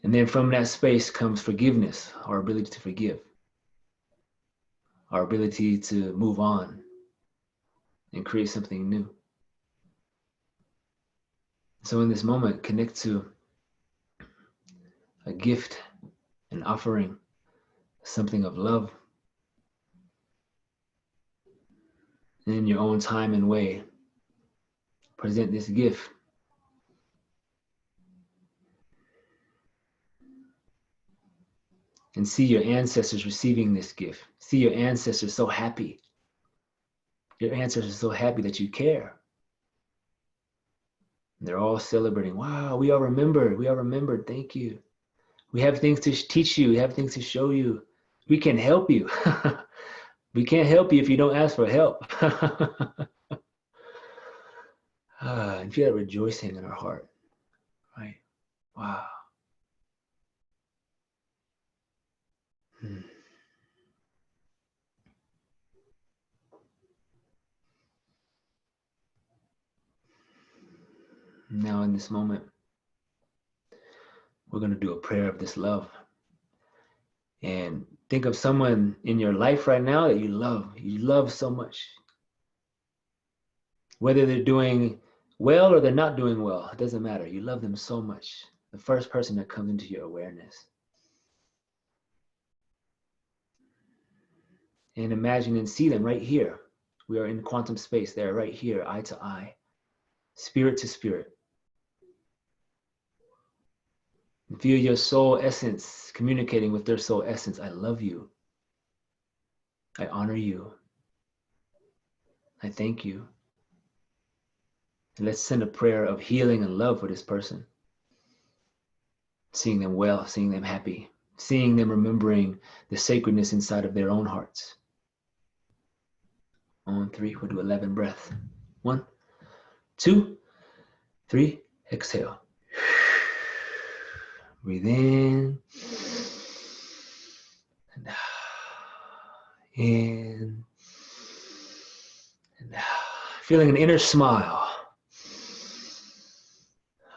S2: And then from that space comes forgiveness, our ability to forgive, our ability to move on and create something new. So in this moment, connect to a gift, an offering, something of love. And in your own time and way, present this gift. And see your ancestors receiving this gift. See your ancestors so happy. Your ancestors are so happy that you care. And they're all celebrating. Wow, we all remembered. We all remembered. Thank you. We have things to teach you. We have things to show you. We can help you. We can't help you if you don't ask for help. And feel that rejoicing in our heart. Right? Wow. Now in this moment, we're going to do a prayer of this love. And think of someone in your life right now that you love so much. Whether they're doing well or they're not doing well, it doesn't matter. You love them so much. The first person that comes into your awareness. And imagine and see them right here. We are in quantum space. They're right here, eye to eye, spirit to spirit. And feel your soul essence communicating with their soul essence. I love you. I honor you. I thank you. And let's send a prayer of healing and love for this person. Seeing them well, seeing them happy, seeing them remembering the sacredness inside of their own hearts. On 3, we'll do 11 breaths. 1, 2, 3, exhale. Breathe in. And out. In. And out. Feeling an inner smile.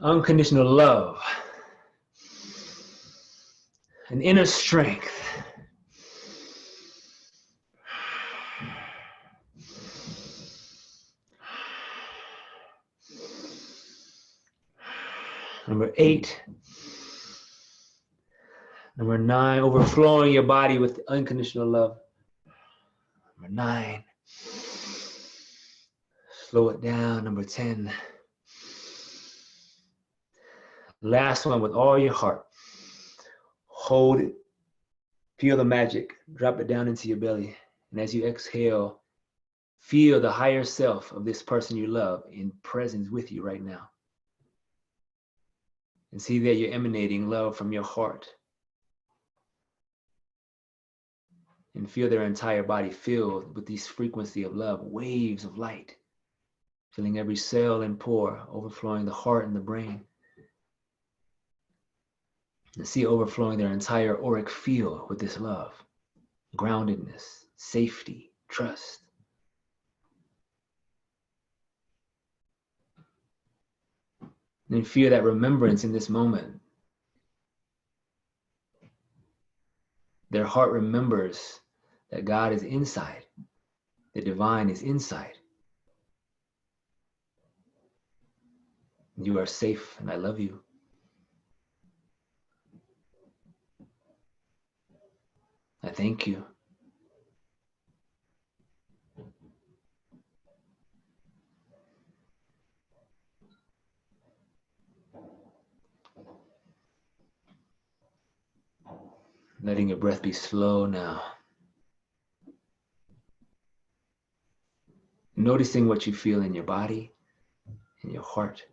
S2: Unconditional love. An inner strength. Number 8. Number 9, overflowing your body with unconditional love. Number 9, slow it down. Number 10, Last one with all your heart. Hold it. Feel the magic. Drop it down into your belly. And as you exhale, feel the higher self of this person you love in presence with you right now. And see that you're emanating love from your heart. And feel their entire body filled with this frequency of love, waves of light, filling every cell and pore, overflowing the heart and the brain. And see overflowing their entire auric field with this love, groundedness, safety, trust. And feel that remembrance in this moment. Their heart remembers that God is inside, the divine is inside. You are safe and I love you. I thank you. Letting your breath be slow now. Noticing what you feel in your body, in your heart.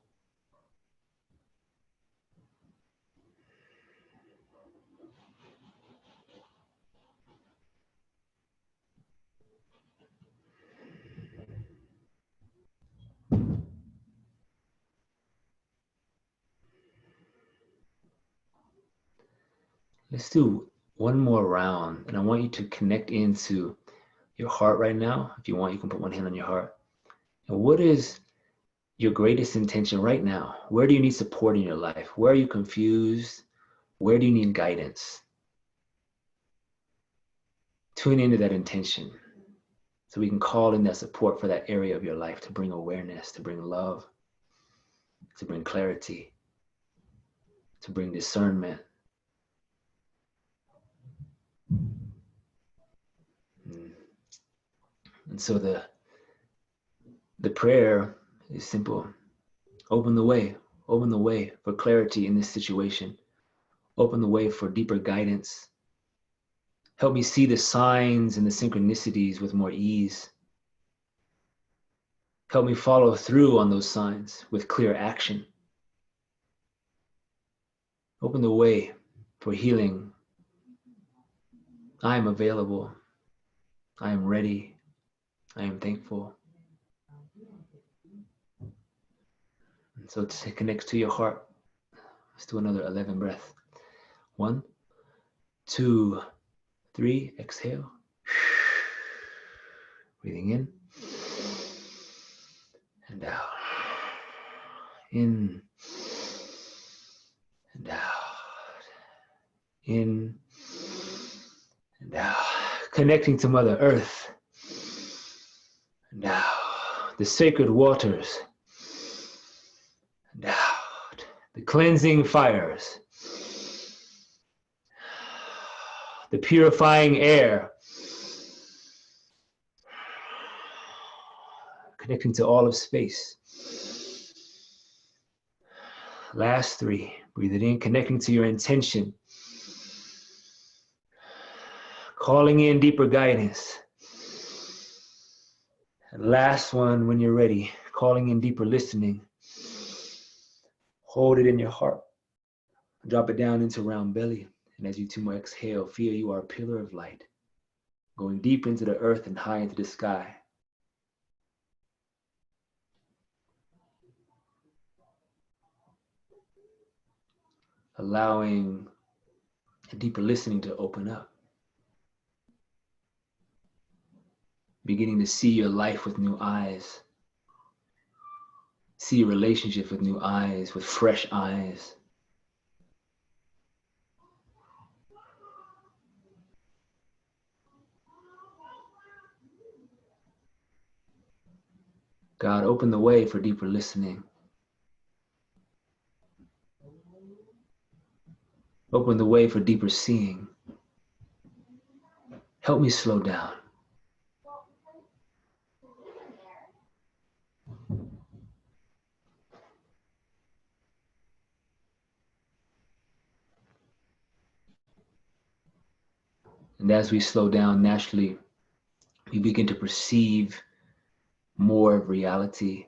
S2: Let's do one more round, and I want you to connect into your heart right now. If you want, you can put one hand on your heart. And what is your greatest intention right now? Where do you need support in your life? Where are you confused? Where do you need guidance? Tune into that intention so we can call in that support for that area of your life to bring awareness, to bring love, to bring clarity, to bring discernment. And so the prayer is simple. Open the way for clarity in this situation. Open the way for deeper guidance. Help me see the signs and the synchronicities with more ease. Help me follow through on those signs with clear action. Open the way for healing. I am available. I am ready. I am thankful. And so to connect to your heart, let's do another 11 breaths. 1, 2, 3, exhale. Breathing in and out. In and out. In and out. Connecting to Mother Earth. And out. The sacred waters. And out. The cleansing fires. The purifying air. Connecting to all of space. Last 3. Breathe it in, connecting to your intention. Calling in deeper guidance. And last one, when you're ready, calling in deeper listening. Hold it in your heart. Drop it down into round belly. And as you 2 more exhale, feel you are a pillar of light, going deep into the earth and high into the sky. Allowing a deeper listening to open up. Beginning to see your life with new eyes. See your relationship with new eyes, with fresh eyes. God, open the way for deeper listening. Open the way for deeper seeing. Help me slow down. And as we slow down, naturally, we begin to perceive more of reality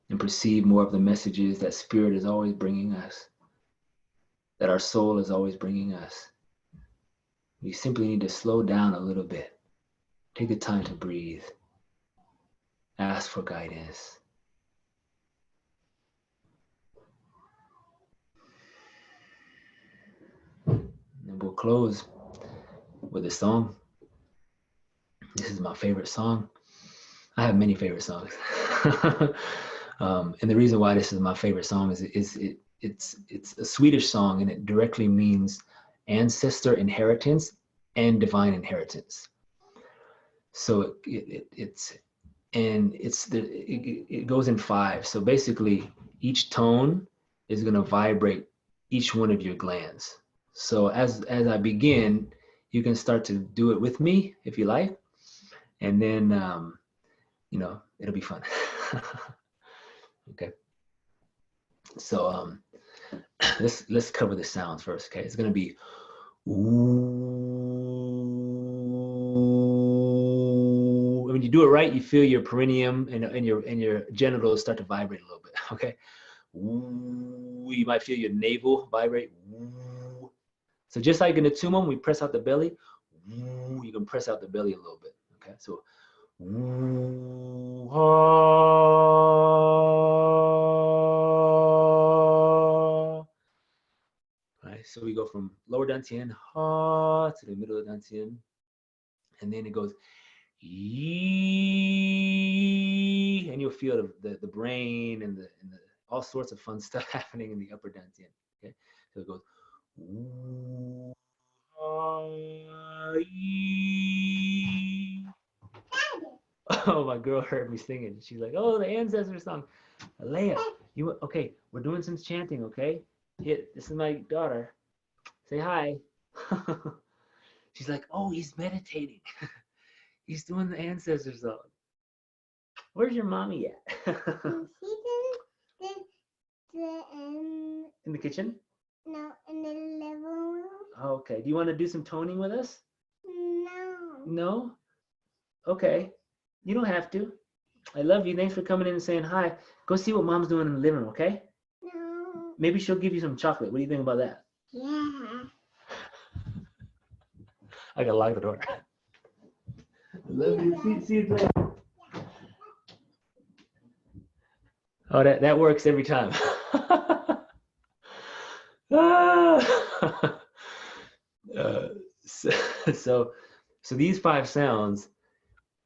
S2: and perceive more of the messages that Spirit is always bringing us, that our soul is always bringing us. We simply need to slow down a little bit. Take the time to breathe. Ask for guidance. And we'll close with a song. This is my favorite song. I have many favorite songs. And the reason why this is my favorite song is it's a Swedish song, and it directly means ancestor inheritance and divine inheritance. So it goes in 5. So basically, each tone is going to vibrate each one of your glands. So as I begin, you can start to do it with me if you like, and then it'll be fun. Okay. So let's cover the sounds first. Okay, it's going to be ooh. When you do it right, you feel your perineum and your genitals start to vibrate a little bit. Okay. Ooh, you might feel your navel vibrate. Ooh. So just like in the tumum, we press out the belly. Ooh, you can press out the belly a little bit. Okay. So ooh, ah. Right. So we go from lower dantian ha to the middle of dantian, and then it goes yee, and you'll feel the brain and the all sorts of fun stuff happening in the upper dantian. Okay, so it goes ooh, ah, yee. Oh, my girl heard me singing. She's like, "Oh, the ancestor song." Alea, okay? We're doing some chanting, okay? This is my daughter. Say hi. She's like, "Oh, he's meditating. He's doing the ancestor song." Where's your mommy at? In the kitchen?
S3: No, in the living room.
S2: Okay. Do you want to do some toning with us?
S3: No.
S2: No? Okay. You don't have to. I love you. Thanks for coming in and saying hi. Go see what mom's doing in the living room, okay?
S3: No.
S2: Maybe she'll give you some chocolate. What do you think about that?
S3: Yeah.
S2: I gotta lock the door. I love you. See you later. Oh, that works every time. So these 5 sounds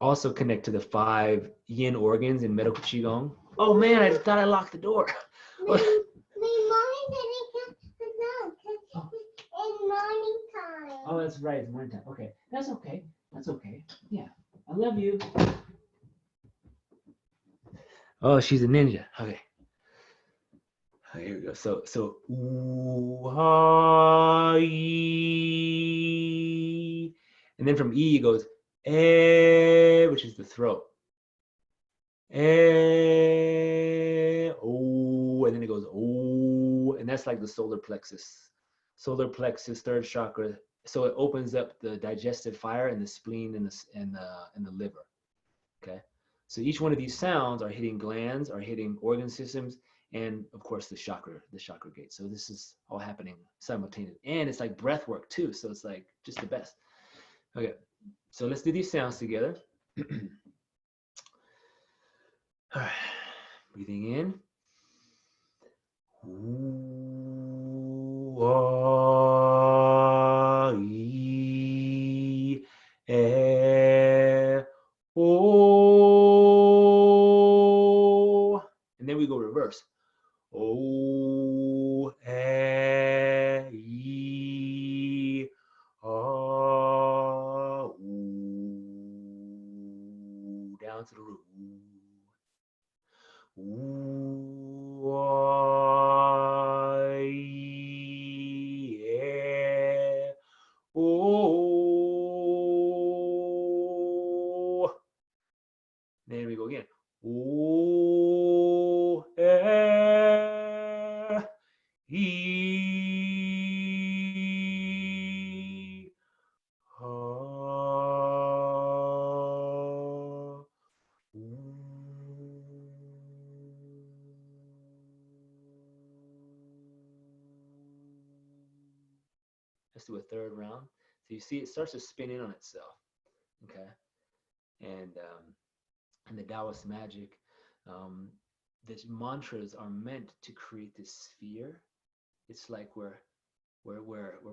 S2: also connect to the 5 yin organs in Medical Qi Gong. Oh man, I thought I locked the door.
S3: My mommy didn't get the milk. It's morning time.
S2: Oh, that's right. It's morning time. Okay, that's okay. That's okay. Yeah, I love you. Oh, she's a ninja. Okay. Here we go. So ooh, ha, ee. And then from E it goes eh, which is the throat. Oh, and then it goes oh, and that's like the solar plexus, third chakra. So it opens up the digestive fire and the spleen and the liver. Okay, so each one of these sounds are hitting glands, are hitting organ systems, and of course the chakra gate. So this is all happening simultaneously, and it's like breath work too. So it's like just the best. Okay, so let's do these sounds together. All right, breathing in. Ooh, ah, ee, eh, oh. And then we go reverse. Oh, eh, ee, ah, ooh. Down to the root. Ooh, ah, yeah. Oh. Then we go again. Oh, eh, e, ah. Let's do a third round. So you see it starts to spin in on itself. Okay. And in the Taoist magic, these mantras are meant to create this sphere. It's like we're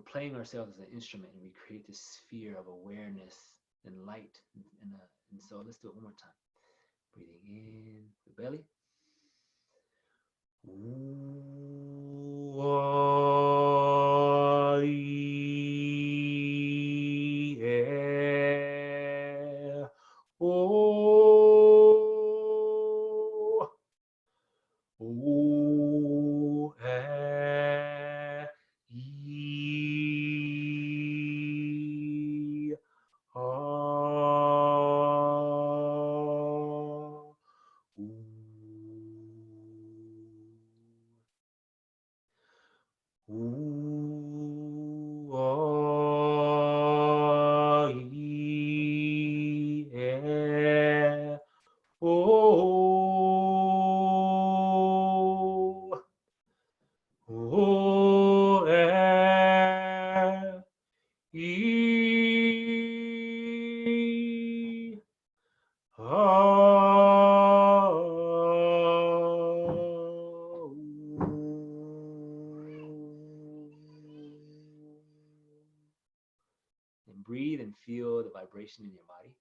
S2: playing ourselves as an instrument, and we create this sphere of awareness and light. And so let's do it one more time. Breathing in the belly. And breathe and feel the vibration in your body.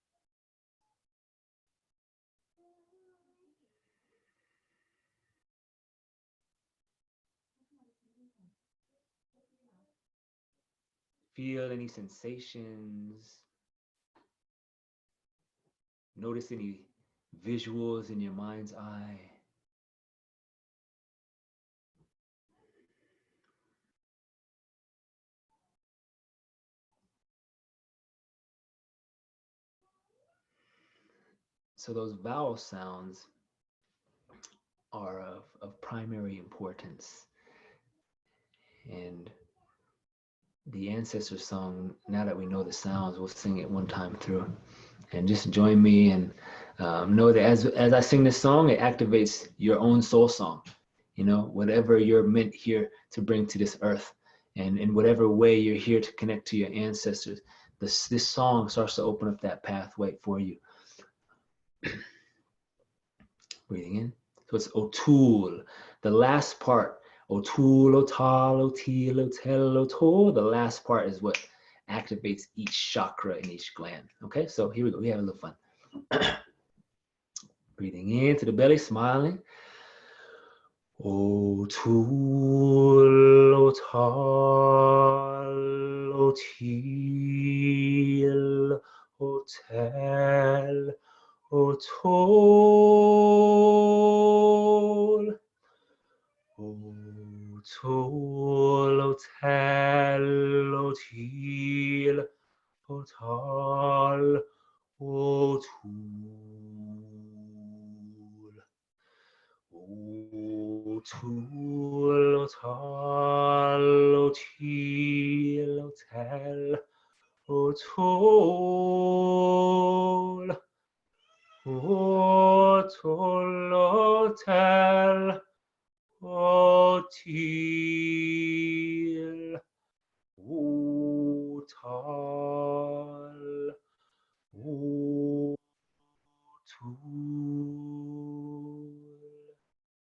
S2: Feel any sensations. Notice any visuals in your mind's eye. So those vowel sounds are of primary importance. And the ancestor song, now that we know the sounds, we'll sing it one time through. And just join me and know that as I sing this song, it activates your own soul song. You know, whatever you're meant here to bring to this earth. And in whatever way you're here to connect to your ancestors, this song starts to open up that pathway for you. Breathing in. So it's O'Toole. The last part, O'Toole, O'Tal, O'Teal, O'Tel, O'Toole. The last part is what activates each chakra in each gland. Okay, so here we go. We have a little fun. Breathing into the belly, smiling. O'Toole, O'Tal, O'Teal, O'Tel, O'Toole, O'Toole, O'Tel, O'Teal, O'Tal, O'Toole, O'Toole, O'Tal, O'Teal, O'Tel, O'Toole, O'Toole, O'Tel, O'Teal, O'Tal, O'Toole.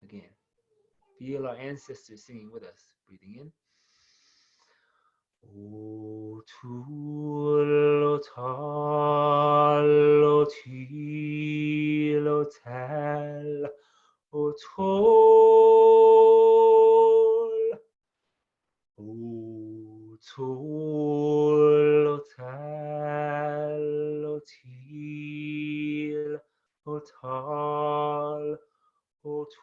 S2: Again, feel our ancestors singing with us. Breathing in. O'Toole, O'Tal, O'Teal, O'Tel, O'Toole, O'Toole, O'Tel, O'Teal, O'Tal, O'Toole,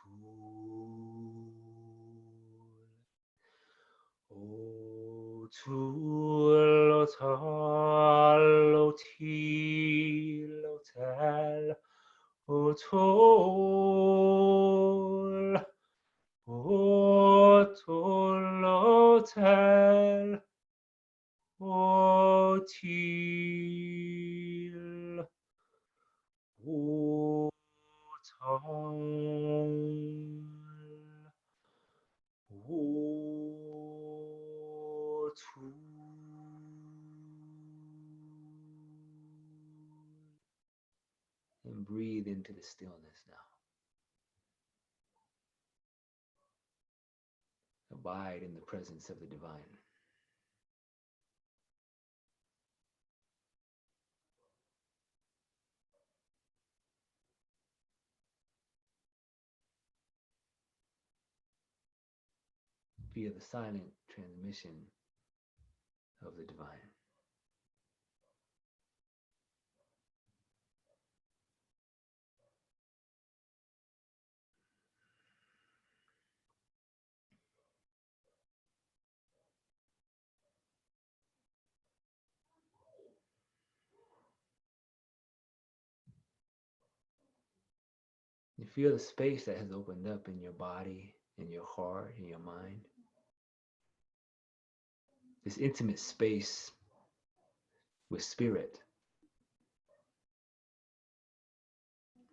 S2: O'Toole, O'Tal, O'Teal, O'Tel, O'Toole, O'Toole, O'Tel, O'Teal, O'Tal, O'Toole. And breathe into the stillness now. Abide in the presence of the divine. Feel the silent transmission of the divine. You feel the space that has opened up in your body, in your heart, in your mind. This intimate space with spirit,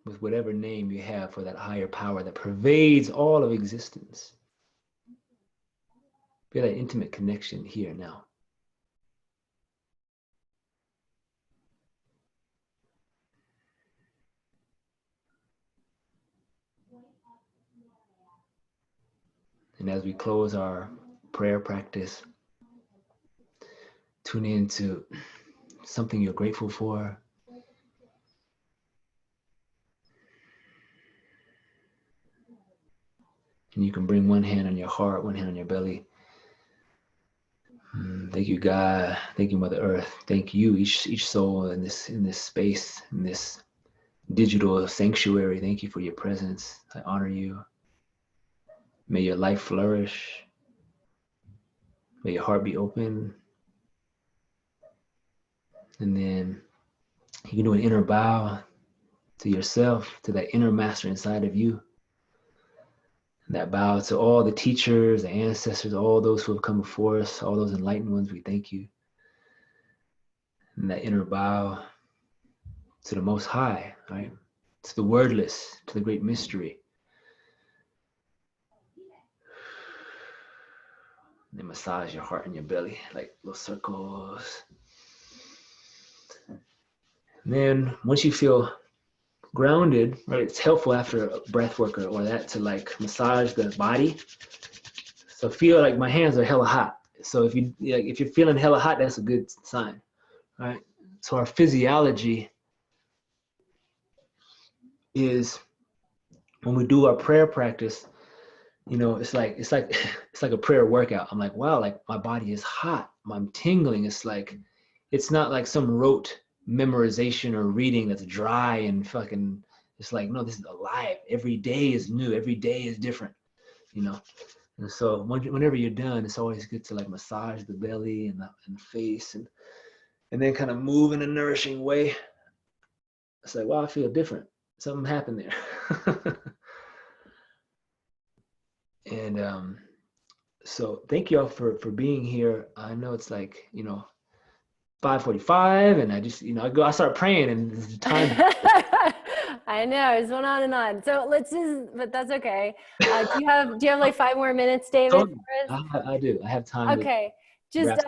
S2: with whatever name you have for that higher power that pervades all of existence. Feel that intimate connection here now. And as we close our prayer practice, tune into something you're grateful for. And you can bring one hand on your heart, one hand on your belly. Thank you, God. Thank you, Mother Earth. Thank you, each soul in this space, in this digital sanctuary. Thank you for your presence. I honor you. May your life flourish. May your heart be open. And then you can do an inner bow to yourself, to that inner master inside of you. And that bow to all the teachers, the ancestors, all those who have come before us, all those enlightened ones, we thank you. And that inner bow to the Most High, right? To the wordless, to the great mystery. And then massage your heart and your belly, like little circles. And then once you feel grounded, right, it's helpful after a breath work or that to like massage the body. So feel like my hands are hella hot. So if you're feeling hella hot, that's a good sign, right? So our physiology is when we do our prayer practice, you know, it's like a prayer workout. I'm like, wow, like my body is hot. I'm tingling. It's not like some rote memorization or reading that's dry and fucking. It's like, no, this is alive. Every day is new. Every day is different, you know. And so whenever you're done, it's always good to like massage the belly and the face and then kind of move in a nourishing way. It's like, wow, I feel different. Something happened there. And so thank you all for being here. I know it's like, you know, 5:45 and I just, you know, I start praying and the time.
S1: I know, it's went on and on. So but that's okay. Do you have like 5 more minutes, David?
S2: I do. I have time.
S1: Okay. Just,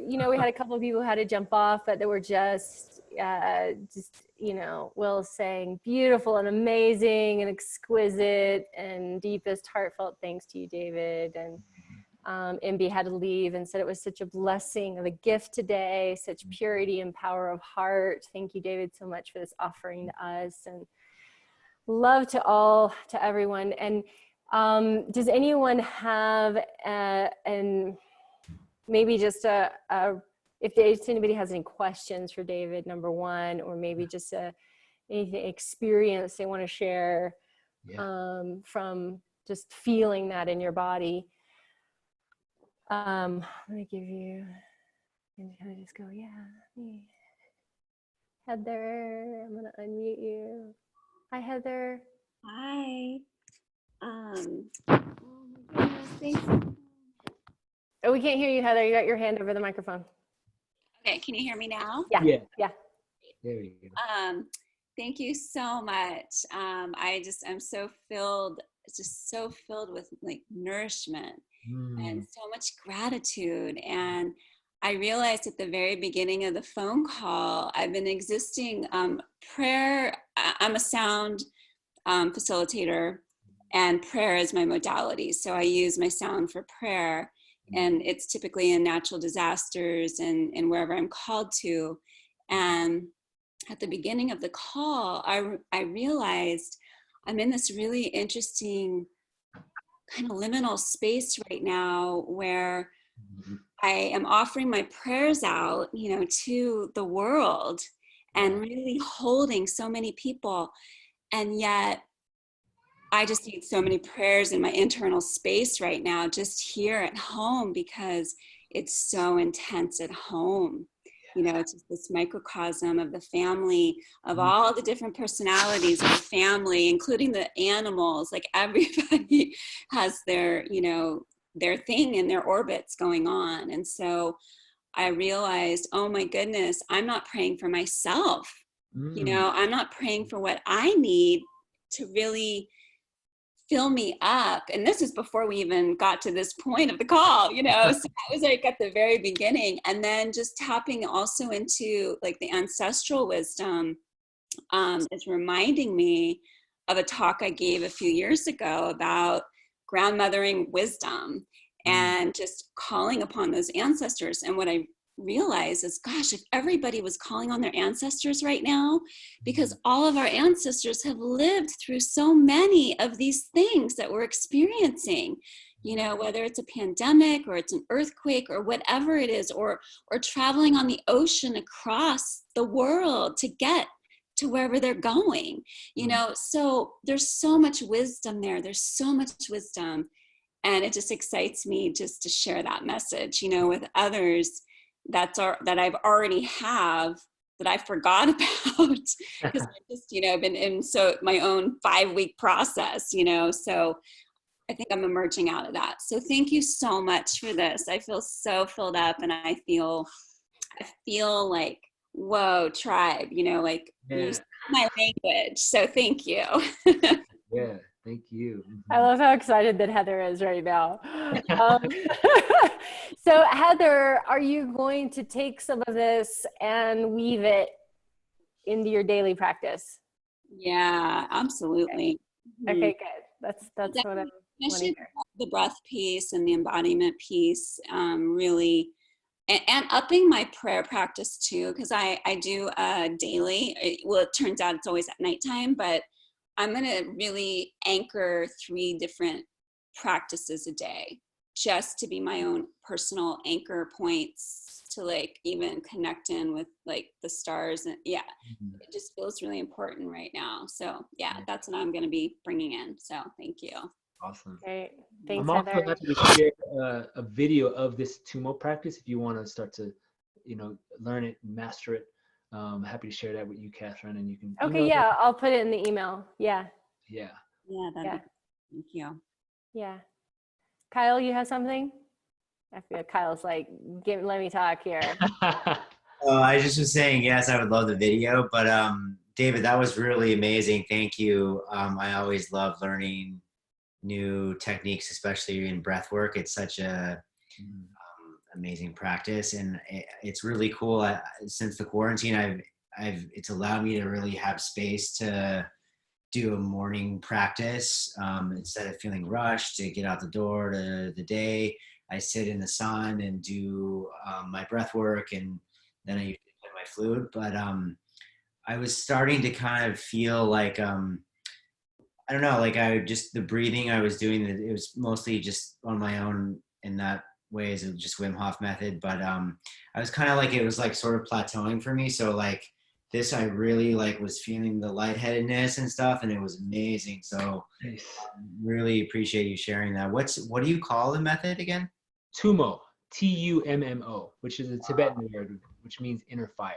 S1: you know, we had a couple of people who had to jump off, but they were just, you know, Will saying beautiful and amazing and exquisite and deepest heartfelt thanks to you, David. And MB had to leave and said it was such a blessing of a gift today, such purity and power of heart. Thank you, David, so much for this offering to us, and love to everyone. And does anyone have and maybe just if anybody has any questions for David, number one, or maybe just anything experience they want to share from just feeling that in your body. Let me give you, and kind of just go, me. Heather, I'm gonna unmute you. Hi, Heather.
S4: Hi. Oh my goodness, thanks.
S1: Oh, we can't hear you, Heather. You got your hand over the microphone.
S4: Okay, can you hear me now?
S1: Yeah.
S2: There you go.
S4: Thank you so much. I'm so filled, just so filled with like nourishment and so much gratitude. And I realized at the very beginning of the phone call, I've been existing prayer. I'm a sound facilitator, and prayer is my modality. So I use my sound for prayer, and it's typically in natural disasters and wherever I'm called to. And at the beginning of the call, I realized I'm in this really interesting kind of liminal space right now where I am offering my prayers out, you know, to the world and really holding so many people. And yet I just need so many prayers in my internal space right now, just here at home, because it's so intense at home. You know, it's just this microcosm of the family, of all the different personalities of the family, including the animals. Like everybody has their, you know, their thing in their orbits going on. And so I realized, oh my goodness, I'm not praying for myself. You know, I'm not praying for what I need to really fill me up. And this is before we even got to this point of the call, you know, so that was like at the very beginning. And then just tapping also into like the ancestral wisdom is reminding me of a talk I gave a few years ago about grandmothering wisdom and just calling upon those ancestors. And what I realize is, gosh, if everybody was calling on their ancestors right now, because all of our ancestors have lived through so many of these things that we're experiencing, you know, whether it's a pandemic or it's an earthquake or whatever it is, or traveling on the ocean across the world to get to wherever they're going, you know. So there's so much wisdom there. There's so much wisdom. And it just excites me just to share that message, you know, with others that I've already have that I forgot about because I just, you know, been in my own 5-week process, you know. So I think I'm emerging out of that. So thank you so much for this. I feel so filled up, and I feel like, whoa, tribe, you know, like you speak my language. So thank you.
S2: Yeah, thank you.
S1: I love how excited that Heather is right now. So Heather, are you going to take some of this and weave it into your daily practice?
S4: Yeah, absolutely.
S1: Okay, good. That's what I'm wanting.
S4: The breath piece and the embodiment piece, really, and upping my prayer practice too, because I do daily. Well, it turns out it's always at nighttime, but I'm going to really anchor 3 different practices a day, just to be my own personal anchor points to like even connect in with like the stars. And it just feels really important right now. So yeah, that's what I'm going to be bringing in. So thank you.
S2: Awesome.
S1: Great. Thanks,
S2: I'm also
S1: Heather.
S2: happy to share a video of this Tumo practice if you want to start to, you know, learn it, master it. Happy to share that with you, Katherine, and you can.
S1: Okay, yeah, I'll put it in the email. Yeah.
S4: Yeah, that'd be great. Thank you.
S1: Yeah. Kyle, you have something? I feel Kyle's like, let me talk here.
S5: I just was saying, yes, I would love the video, but David, that was really amazing. Thank you. I always love learning new techniques, especially in breath work. It's such a amazing practice, and it's really cool. Since the quarantine, it's allowed me to really have space to do a morning practice instead of feeling rushed to get out the door to the day. I sit in the sun and do my breath work, and then I usually play my flute. But I was starting to kind of feel like, I don't know, like the breathing I was doing, it was mostly just on my own in that way, as just Wim Hof method. But I was kind of like, it was like sort of plateauing for me. So like this, I really like was feeling the lightheadedness and stuff, and it was amazing. So really appreciate you sharing that. What do you call the method again?
S2: Tumo, Tummo, which is a Tibetan word, which means inner fire.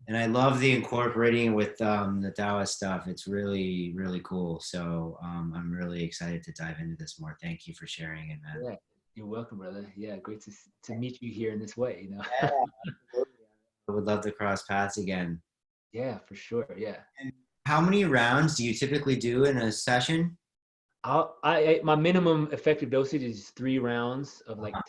S5: And I love the incorporating with the Taoist stuff. It's really, really cool. So I'm really excited to dive into this more. Thank you for sharing it, man.
S2: Yeah, you're welcome, brother. Yeah, great to meet you here in this way, you know.
S5: Yeah, I would love to cross paths again.
S2: Yeah, for sure. Yeah.
S5: And how many rounds do you typically do in a session?
S2: My minimum effective dosage is 3 rounds of like 10.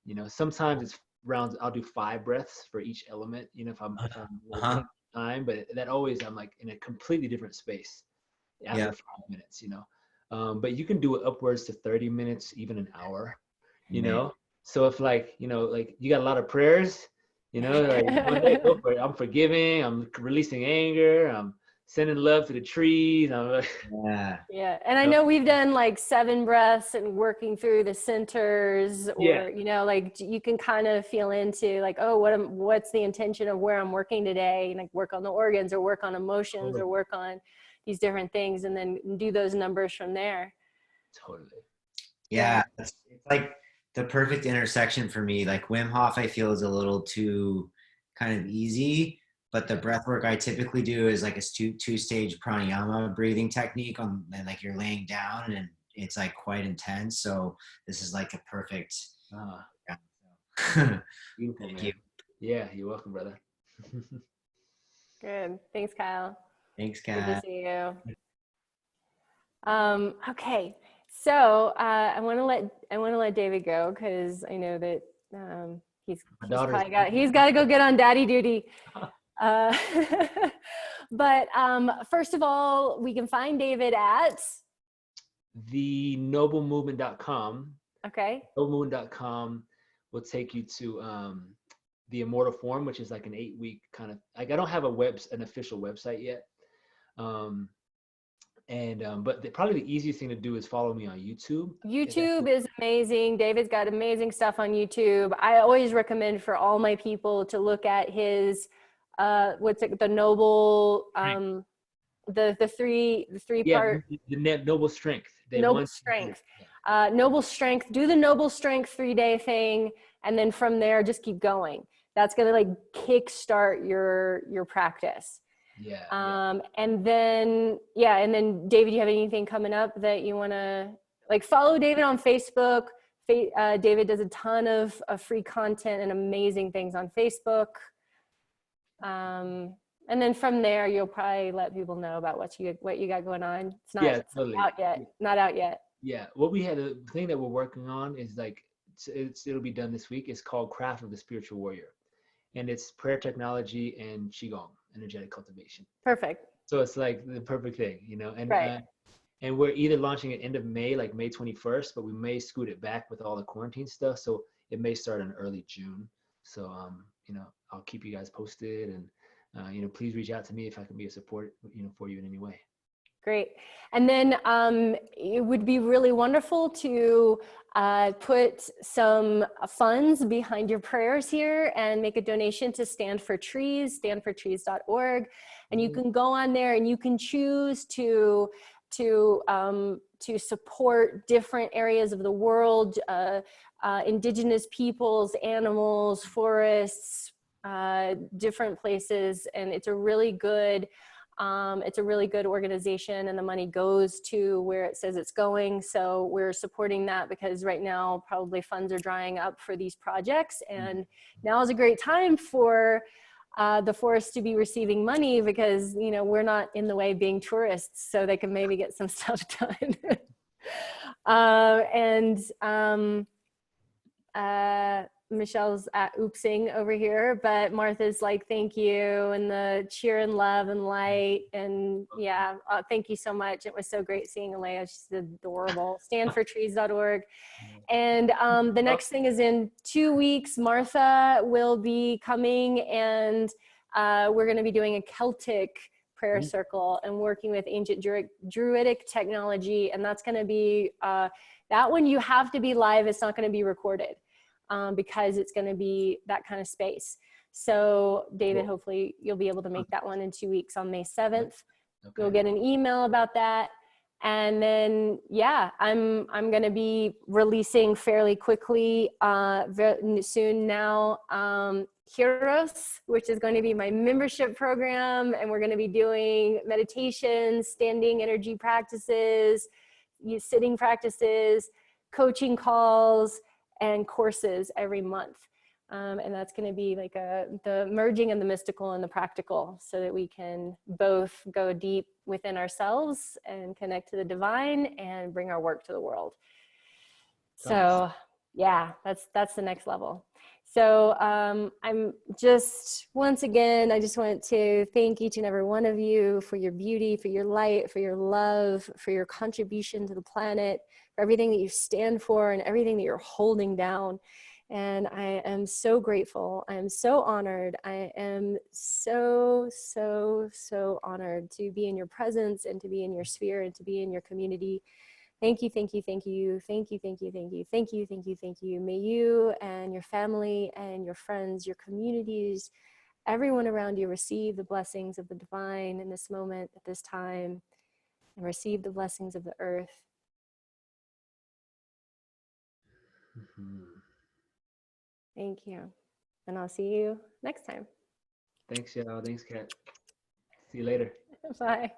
S2: You know, sometimes it's rounds, I'll do 5 breaths for each element, you know, if I'm
S5: Uh-huh.
S2: time, but that always, I'm like in a completely different space after
S5: Yeah.
S2: 5 minutes, you know. But you can do it upwards to 30 minutes, even an hour, you
S5: Man.
S2: know. So if like, you know, like you got a lot of prayers, you know, like go ahead, go for it. I'm forgiving, I'm releasing anger, I'm sending love to the trees. I'm like,
S5: Yeah.
S1: Yeah, and I know we've done like 7 breaths and working through the centers,
S2: yeah,
S1: or you know, like you can kind of feel into like, oh, what's the intention of where I'm working today, and like work on the organs or work on emotions or work on these different things, and then do those numbers from there.
S2: totally.
S5: Yeah. It's like the perfect intersection for me. Like Wim Hof, I feel is a little too kind of easy, but the breath work I typically do is like a two-stage pranayama breathing technique on, and like you're laying down and it's like quite intense. So this is like a perfect. Yeah.
S2: Beautiful,
S5: Thank
S2: man.
S5: you.
S2: Yeah, you're welcome, brother.
S1: Good. Thanks, Kyle.
S5: Thanks,
S1: Good to
S5: Kat.
S1: see you. Okay, so I want to let David go because I know that he's
S2: My daughter's
S1: he's got to go get on daddy duty. Uh, but first of all, we can find David at
S2: thenoblemovement.com.
S1: okay.
S2: Noblemovement.com will take you to the Immortal Forum, which is like an 8-week kind of, like, I don't have an official website yet. But probably the easiest thing to do is follow me on YouTube.
S1: YouTube is amazing. David's got amazing stuff on YouTube. I always recommend for all my people to look at his the noble the three part
S2: the Noble Strength.
S1: Noble Strength. Noble Strength. Do the Noble Strength 3-day thing, and then from there just keep going. That's gonna like kickstart your practice. And then David, you have anything coming up that you want to like follow David on Facebook? David does a ton of free content and amazing things on Facebook. And then from there, you'll probably let people know about what you got going on. It's not
S2: totally.
S1: out yet. Not out yet.
S2: Yeah, what we had, the thing that we're working on is like, it'll be done this week. It's called Craft of the Spiritual Warrior. And it's prayer technology and Qigong, energetic cultivation.
S1: Perfect.
S2: So it's like the perfect thing, you know, and
S1: right.
S2: And we're either launching at end of May, like May 21st, but we may scoot it back with all the quarantine stuff. So it may start in early June. So, you know, I'll keep you guys posted, and, you know, please reach out to me if I can be a support, you know, for you in any way.
S1: Great. And then it would be really wonderful to put some funds behind your prayers here and make a donation to Stand for Trees, standfortrees.org. And you can go on there and you can choose to support different areas of the world, indigenous peoples, animals, forests, different places. And it's a really good organization, and the money goes to where it says it's going. So we're supporting that because right now probably funds are drying up for these projects, and now is a great time for the forest to be receiving money because, you know, we're not in the way being tourists, so they can maybe get some stuff done. Michelle's oopsing over here, but Martha's like, thank you, and the cheer and love and light, and yeah, thank you so much. It was so great seeing Alea. She's adorable. Standfortrees.org. And the next thing is in 2 weeks, Martha will be coming, and we're going to be doing a Celtic Prayer Circle and working with Ancient Druidic Technology, and that's going to be, that one you have to be live. It's not going to be recorded. Because it's going to be that kind of space. So David, hopefully you'll be able to make that one in 2 weeks on May 7th. Okay. You'll get an email about that. And then, yeah, I'm going to be releasing fairly quickly, very soon now, Heroes, which is going to be my membership program. And we're going to be doing meditations, standing energy practices, sitting practices, coaching calls, and courses every month. And that's going to be like the merging of the mystical and the practical, so that we can both go deep within ourselves and connect to the divine and bring our work to the world. So yeah, that's the next level. So I'm just, once again, I just want to thank each and every one of you for your beauty, for your light, for your love, for your contribution to the planet, for everything that you stand for and everything that you're holding down. And I am so grateful. I am so honored. I am so, so, so honored to be in your presence and to be in your sphere and to be in your community. Thank you, thank you, thank you, thank you, thank you, thank you, thank you, thank you, thank you. May you and your family and your friends, your communities, everyone around you receive the blessings of the divine in this moment, at this time, and receive the blessings of the earth. Thank you. And I'll see you next time.
S2: Thanks, y'all. Thanks, Kat. See you later.
S1: Bye.